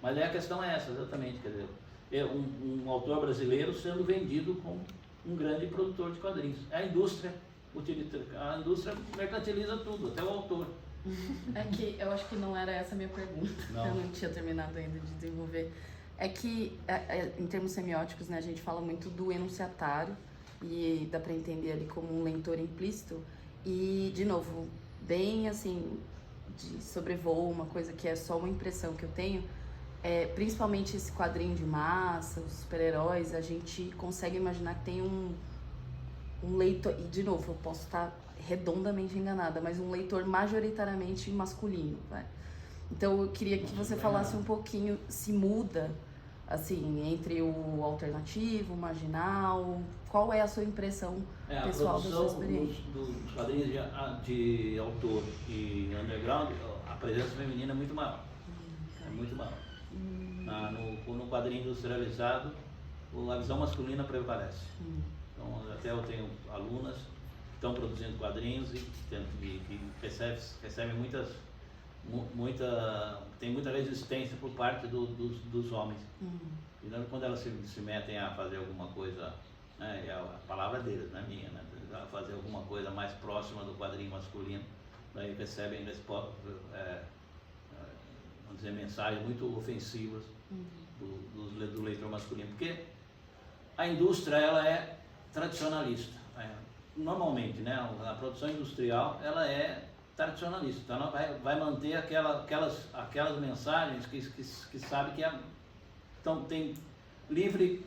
Mas a questão é essa, exatamente, quer dizer, é um autor brasileiro sendo vendido como um grande produtor de quadrinhos. A indústria mercantiliza tudo, até o autor. É que eu acho que não era essa a minha pergunta, eu não tinha terminado ainda de desenvolver. É que, em termos semióticos, né, a gente fala muito do enunciatário, e dá para entender ali como um leitor implícito, e, de novo, bem assim, de sobrevoo, uma coisa que é só uma impressão que eu tenho, principalmente esse quadrinho de massa, os super-heróis, a gente consegue imaginar que tem um leitor, e de novo, eu posso estar redondamente enganada, mas um leitor majoritariamente masculino, vai. Então eu queria que você falasse um pouquinho se muda Assim, entre o alternativo, o marginal, qual é a sua impressão pessoal da sua A experiência? produção dos quadrinhos de autor e underground, a presença feminina é muito maior. É muito maior. No quadrinho industrializado, a visão masculina prevalece. Então, até eu tenho alunas que estão produzindo quadrinhos e que recebem tem muita resistência por parte dos homens. E quando elas se metem a fazer alguma coisa, né, a palavra deles, não é minha, né, a fazer alguma coisa mais próxima do quadrinho masculino, daí recebem, vamos dizer, mensagens muito ofensivas do leitor masculino, porque a indústria ela é tradicionalista. Normalmente, né, a produção industrial ela é tradicionalista, então ela vai manter aquelas mensagens que sabe que então tem livre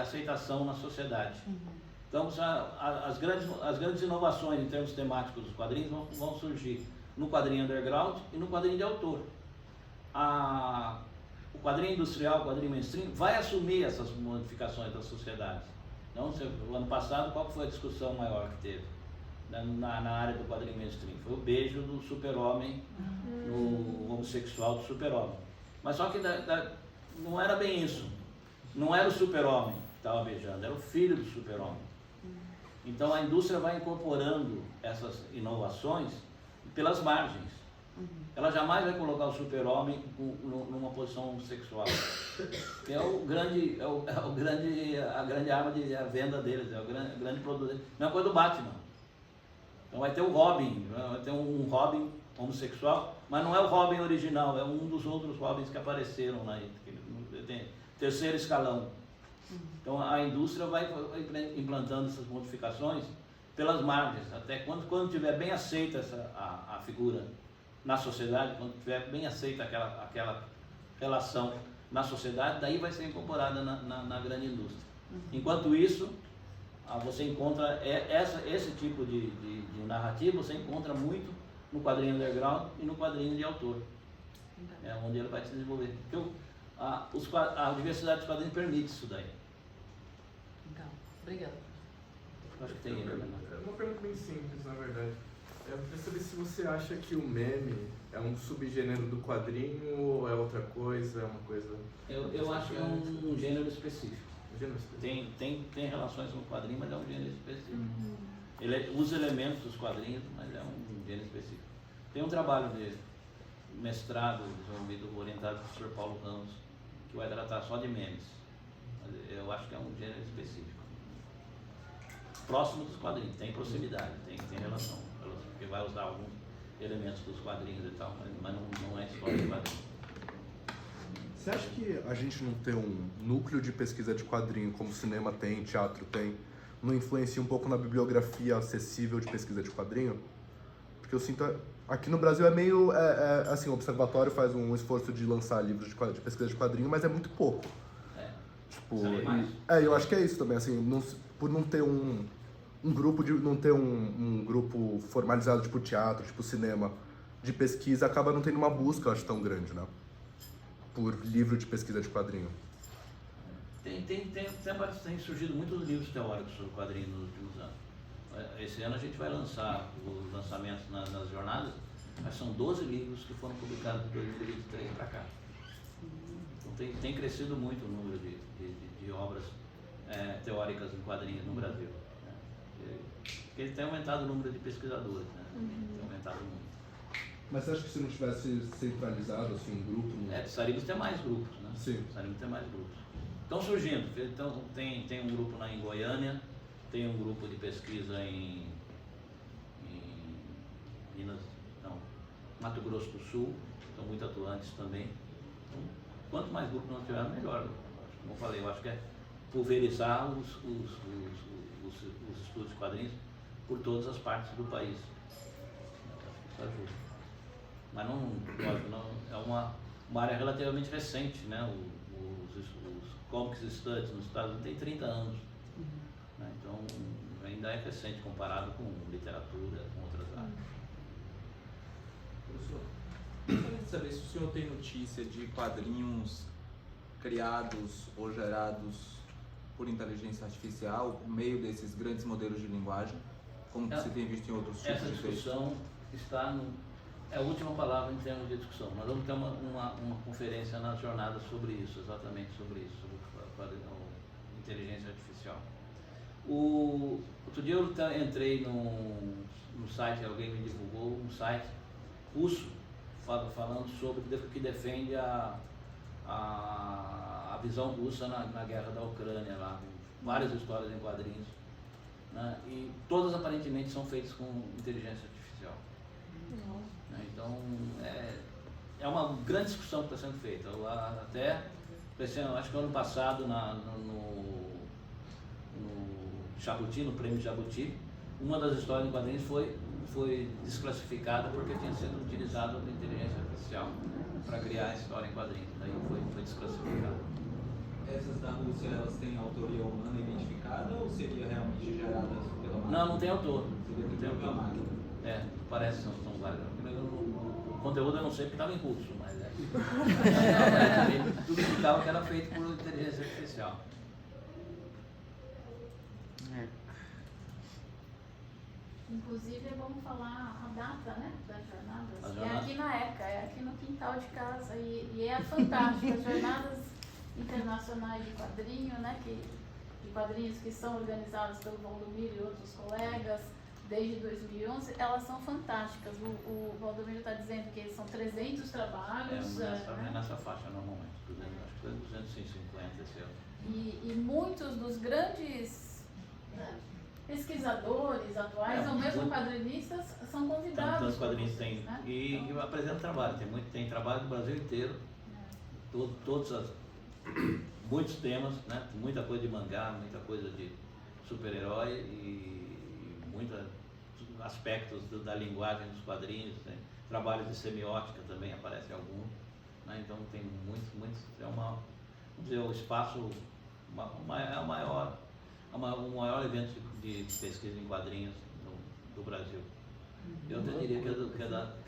aceitação na sociedade. Então as grandes inovações em termos temáticos dos quadrinhos vão surgir no quadrinho underground e no quadrinho de autor. O quadrinho industrial, o quadrinho mainstream vai assumir essas modificações da sociedade. Então, o ano passado, qual foi a discussão maior que teve na área do quadrinho mainstream? Foi o beijo do super-homem, no homossexual do super-homem. Mas só que não era bem isso. Não era o super-homem que estava beijando, era o filho do super-homem. Então a indústria vai incorporando essas inovações pelas margens. Ela jamais vai colocar o super-homem numa posição homossexual. Que é a grande arma de venda deles, é o grande produto deles. Não é coisa do Batman. Então vai ter o Robin, vai ter um Robin homossexual, mas não é o Robin original, é um dos outros Robins que apareceram lá, terceiro escalão. Então a indústria vai implantando essas modificações pelas margens, até quando tiver bem aceita a figura na sociedade, quando tiver bem aceita aquela relação na sociedade, daí vai ser incorporada na grande indústria. Enquanto isso, você encontra esse tipo de narrativa, você encontra muito no quadrinho underground e no quadrinho de autor. É onde ele vai se desenvolver. Porque a diversidade dos quadrinhos permite isso daí. Legal, obrigada. Acho que tem ele, né? Uma pergunta bem simples, na verdade. Eu queria saber se você acha que o meme é um subgênero do quadrinho ou é outra coisa, é uma coisa... Eu acho que é um gênero específico. Um gênero específico. Tem relações com o quadrinho, mas é um gênero específico. Ele usa elementos dos quadrinhos, mas é um gênero específico. Tem um trabalho de mestrado desenvolvido, orientado pelo Sr. Paulo Ramos, que vai tratar só de memes. Mas eu acho que é um gênero específico. Próximo dos quadrinhos, tem proximidade, tem relação, porque vai usar alguns elementos dos quadrinhos e tal, mas não é história de quadrinhos. Você acha que a gente não ter um núcleo de pesquisa de quadrinho, como o cinema tem, teatro tem, não influencia um pouco na bibliografia acessível de pesquisa de quadrinho? Porque eu sinto... Aqui no Brasil é meio... assim, o Observatório faz um esforço de lançar livros de pesquisa de quadrinho, mas é muito pouco. Tipo, eu acho que é isso também, assim, por não ter um grupo, não ter um grupo formalizado, tipo teatro, tipo cinema, de pesquisa, acaba não tendo uma busca, eu acho, tão grande, né? Por livro de pesquisa de quadrinho. Tem surgido muitos livros teóricos sobre quadrinhos nos últimos anos. Esse ano a gente vai lançar os lançamentos nas jornadas, mas são 12 livros que foram publicados de 2023 para cá. Então tem crescido muito o número de obras teóricas em quadrinhos no Brasil. Porque tem aumentado o número de pesquisadores, né? Tem aumentado muito. Mas você acha que se não tivesse centralizado, assim, um grupo... Precisaríamos ter mais grupos, né? Sim. Precisaríamos ter mais grupos. Estão surgindo. Então, tem um grupo lá em Goiânia, tem um grupo de pesquisa em Mato Grosso do Sul, estão muito atuantes também. Então, quanto mais grupos nós tivermos, melhor. Como eu falei, eu acho que é pulverizar os estudos de quadrinhos por todas as partes do país. Isso ajuda. Mas é uma área relativamente recente, né? Os Comics Studies nos Estados Unidos tem 30 anos. Né? Então ainda é recente comparado com literatura, com outras áreas. Professor, gostaria de saber se o senhor tem notícia de quadrinhos criados ou gerados por inteligência artificial por meio desses grandes modelos de linguagem, como se tem visto em outros tipos Essa de textos? discussão está é a última palavra em termos de discussão. Nós vamos ter uma conferência na jornada sobre isso, exatamente sobre isso, sobre a inteligência artificial. Outro dia eu entrei no site, alguém me divulgou um site russo falando sobre o que defende a visão russa na guerra da Ucrânia, lá, várias histórias em quadrinhos, né? E todas aparentemente são feitas com inteligência artificial. Né? Então é uma grande discussão que está sendo feita. Até acho que ano passado no Jabuti, no prêmio Jabuti, uma das histórias em quadrinhos foi desclassificada porque tinha sido utilizada a inteligência artificial para criar a história em quadrinhos. Daí foi desclassificada. Essas da Rússia, elas têm autoria humana identificada ou seria realmente gerada pela máquina? Não tem autor. Seria Não tem pela autor. máquina. Parece que são vários. O conteúdo eu não sei porque estava em russo, mas tudo indicava que era feito por inteligência artificial. Inclusive é bom falar a data, né, das jornadas. Jornada? É aqui na ECA, é aqui no quintal de casa e é fantástico. As jornadas internacionais de quadrinho, né, de quadrinhos que são organizadas pelo Valdomiro e outros colegas desde 2011, elas são fantásticas. O Valdomiro está dizendo que são 300 trabalhos. Nessa faixa normalmente, acho que foi 250 esse ano. E muitos dos grandes pesquisadores atuais, ou mesmo quadrinistas, são convidados. Tantos quadrinhos tem. Né? E apresenta trabalho, tem trabalho do Brasil inteiro, muitos temas, né? Muita coisa de mangá, muita coisa de super-herói e muitos aspectos da linguagem dos quadrinhos, né? Trabalhos de semiótica também aparece algum, né? Então tem muitos, vamos dizer, o espaço é o maior evento de pesquisa em quadrinhos do Brasil. Eu até diria que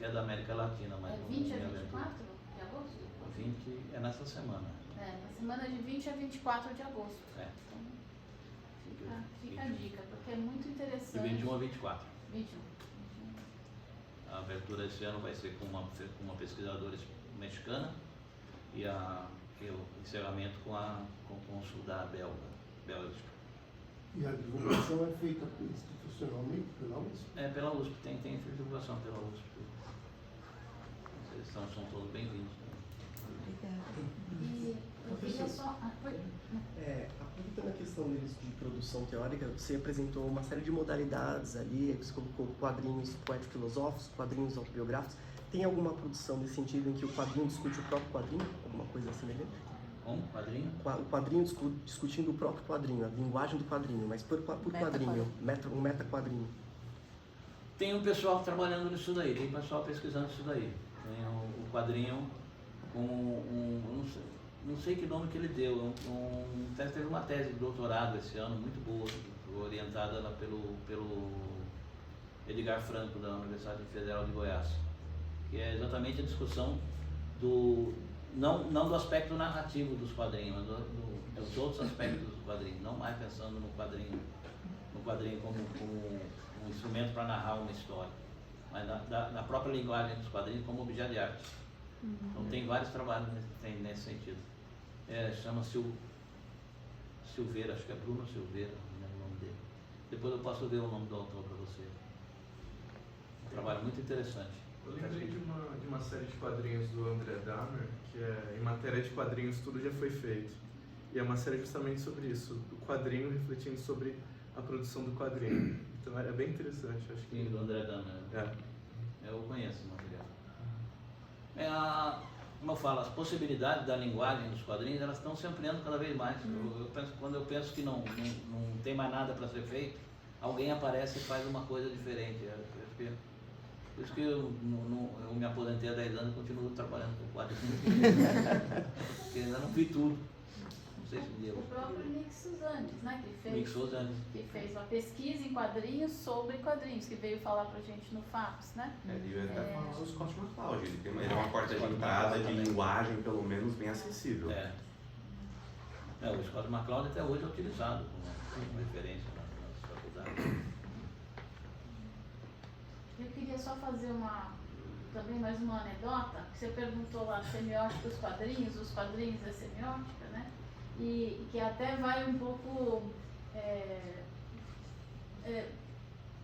é da América Latina, mas 20 a 24 de agosto? 20 é nessa semana. Na semana de 20 a 24 de agosto. Então, fica a dica, porque é muito interessante. De 21 a 24. 21. A abertura esse ano vai ser com uma pesquisadora mexicana e o encerramento com o cônsul da Bélgica. E a divulgação é feita institucionalmente pela USP? Pela USP, tem divulgação pela USP. Vocês são todos bem-vindos. E eu queria só... Aproveitando a questão deles de produção teórica, você apresentou uma série de modalidades ali, você colocou quadrinhos poético-filosóficos, quadrinhos autobiográficos. Tem alguma produção nesse sentido em que o quadrinho discute o próprio quadrinho? Alguma coisa semelhante? Quadrinho? O quadrinho discutindo o próprio quadrinho, a linguagem do quadrinho, mas por quadrinho, um meta-quadrinho. Tem um pessoal trabalhando nisso daí, tem pessoal pesquisando isso daí. Tem o quadrinho com não sei que nome que ele deu, teve uma tese de doutorado esse ano, muito boa, orientada lá pelo Edgar Franco, da Universidade Federal de Goiás, que é exatamente a discussão não do aspecto narrativo dos quadrinhos, mas dos outros aspectos do quadrinho, não mais pensando no quadrinho como um instrumento para narrar uma história, mas da própria linguagem dos quadrinhos como objeto de arte. Então tem vários trabalhos nesse sentido. Chama Silveira, acho que é Bruno Silveira, não lembro o nome dele. Depois eu posso ver o nome do autor para você. Um trabalho muito interessante. Eu lembrei de uma série de quadrinhos do André Dahmer, que é em matéria de quadrinhos tudo já foi feito. E é uma série justamente sobre isso, o quadrinho refletindo sobre a produção do quadrinho. Então é bem interessante, acho que... Do André Dahmer. Eu conheço o material. Como eu falo, as possibilidades da linguagem dos quadrinhos, elas estão se ampliando cada vez mais. Quando eu penso que não tem mais nada para ser feito, alguém aparece e faz uma coisa diferente. Por isso que eu me aposentei há 10 anos e continuo trabalhando com quadrinhos. Porque ainda não vi tudo. Não sei se deu. O próprio Nick Suzanes, né? Que fez uma pesquisa em quadrinhos sobre quadrinhos, que veio falar pra gente no FAPS, né? Ele veio até falar do Scott McCloud. Ele é uma porta de entrada de linguagem, pelo menos, bem acessível. O Scott McCloud até hoje é utilizado como referência nas faculdades. Eu queria só fazer também mais uma anedota, que você perguntou lá, semiótica, os quadrinhos é semiótica, né? E que até vai um pouco,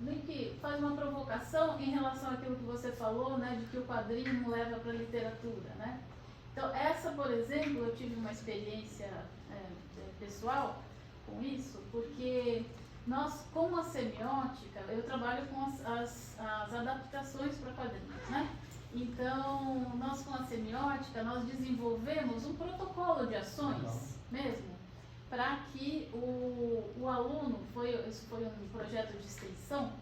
meio que faz uma provocação em relação àquilo que você falou, né? De que o quadrinho não leva para a literatura, né? Então, essa, por exemplo, eu tive uma experiência pessoal com isso, porque nós, com a semiótica, eu trabalho com as adaptações para quadrinhos, né? Então, nós com a semiótica, nós desenvolvemos um protocolo de ações mesmo, para que o aluno, isso foi um projeto de extensão,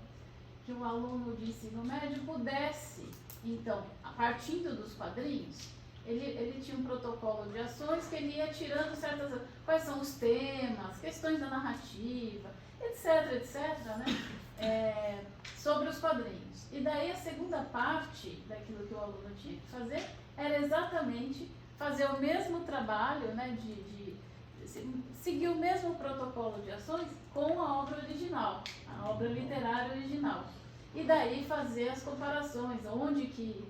que o aluno de ensino médio pudesse, então, partindo dos quadrinhos, ele tinha um protocolo de ações que ele ia tirando quais são os temas, questões da narrativa, etc, né? Sobre os quadrinhos. E daí a segunda parte daquilo que o aluno tinha que fazer era exatamente fazer o mesmo trabalho, né, de seguir o mesmo protocolo de ações com a obra original, a obra literária original. E daí fazer as comparações, onde que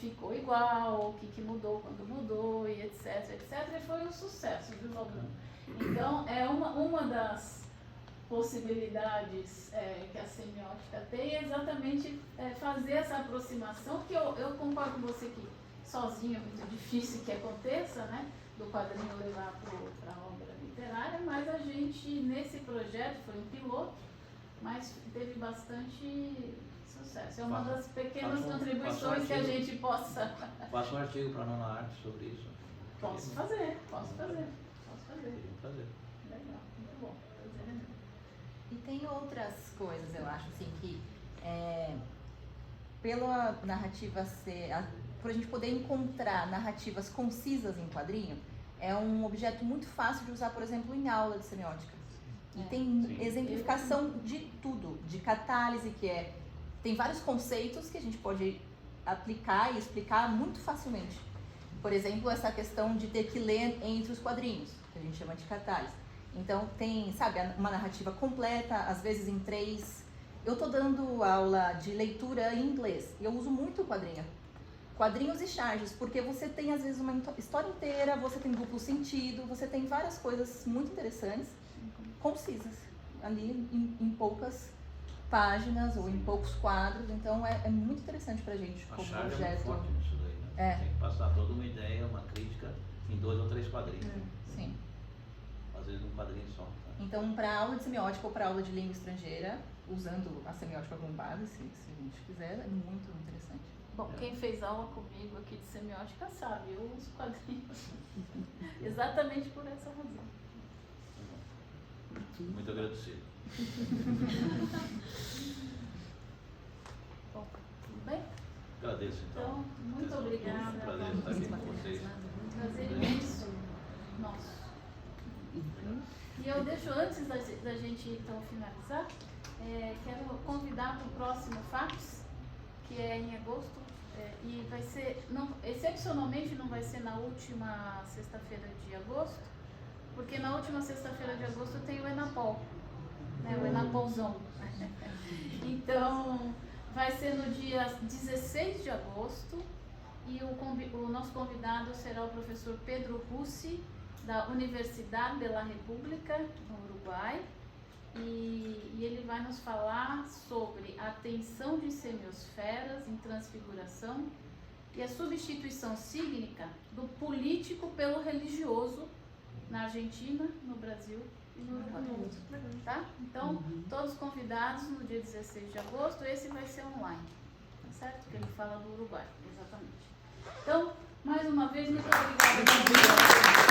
ficou igual, o que mudou quando mudou, e etc. E foi um sucesso, viu, aluno? Então, é uma das possibilidades que a semiótica tem, é exatamente fazer essa aproximação, que eu concordo com você que sozinho é muito difícil que aconteça, né? Do quadrinho levar para a obra literária, mas a gente, nesse projeto, foi um piloto, mas teve bastante sucesso. É uma das pequenas contribuições que a gente possa... Faça um artigo para a Nona Arte sobre isso. Posso fazer. Legal, muito bom. E tem outras coisas, eu acho, assim, que pela narrativa ser... Por a gente poder encontrar narrativas concisas em quadrinho, é um objeto muito fácil de usar, por exemplo, em aula de semiótica. E tem exemplificação de tudo, de catálise, tem vários conceitos que a gente pode aplicar e explicar muito facilmente. Por exemplo, essa questão de ter que ler entre os quadrinhos, que a gente chama de catálise. Então, tem, sabe, uma narrativa completa, às vezes em 3. Eu estou dando aula de leitura em inglês e eu uso muito o quadrinho. Quadrinhos e charges, porque você tem, às vezes, uma história inteira, você tem duplo sentido, você tem várias coisas muito interessantes, concisas, ali em poucas páginas ou em poucos quadros, então é muito interessante pra gente como projeto. A charge é muito forte nisso daí, né? Tem que passar toda uma ideia, uma crítica em 2 ou 3 quadrinhos. Sim. Às vezes um quadrinho só. Tá? Então, para aula de semiótica ou para aula de língua estrangeira, usando a semiótica como base, se a gente quiser, é muito interessante. Bom, quem fez aula comigo aqui de semiótica sabe, eu uso quadrinhos exatamente por essa razão. Muito agradecido. Bom, tudo bem? Agradeço, então. Muito obrigada. Foi um prazer estar aqui com vocês. Prazer imenso nosso. E eu deixo, antes da gente então finalizar, quero convidar para o próximo FAPS, que é em agosto, e vai ser, excepcionalmente não vai ser na última sexta-feira de agosto, porque na última sexta-feira de agosto tem o Enapol, né, o Enapolzão. Então, vai ser no dia 16 de agosto, e o nosso convidado será o professor Pedro Russi, da Universidade de la República, no Uruguai, e ele vai nos falar sobre a tensão de semiosferas em transfiguração e a substituição sígnica do político pelo religioso na Argentina, no Brasil e no Uruguai. Tá? Então, todos convidados no dia 16 de agosto, esse vai ser online, tá certo? Porque ele fala do Uruguai, exatamente. Então, mais uma vez, muito obrigada.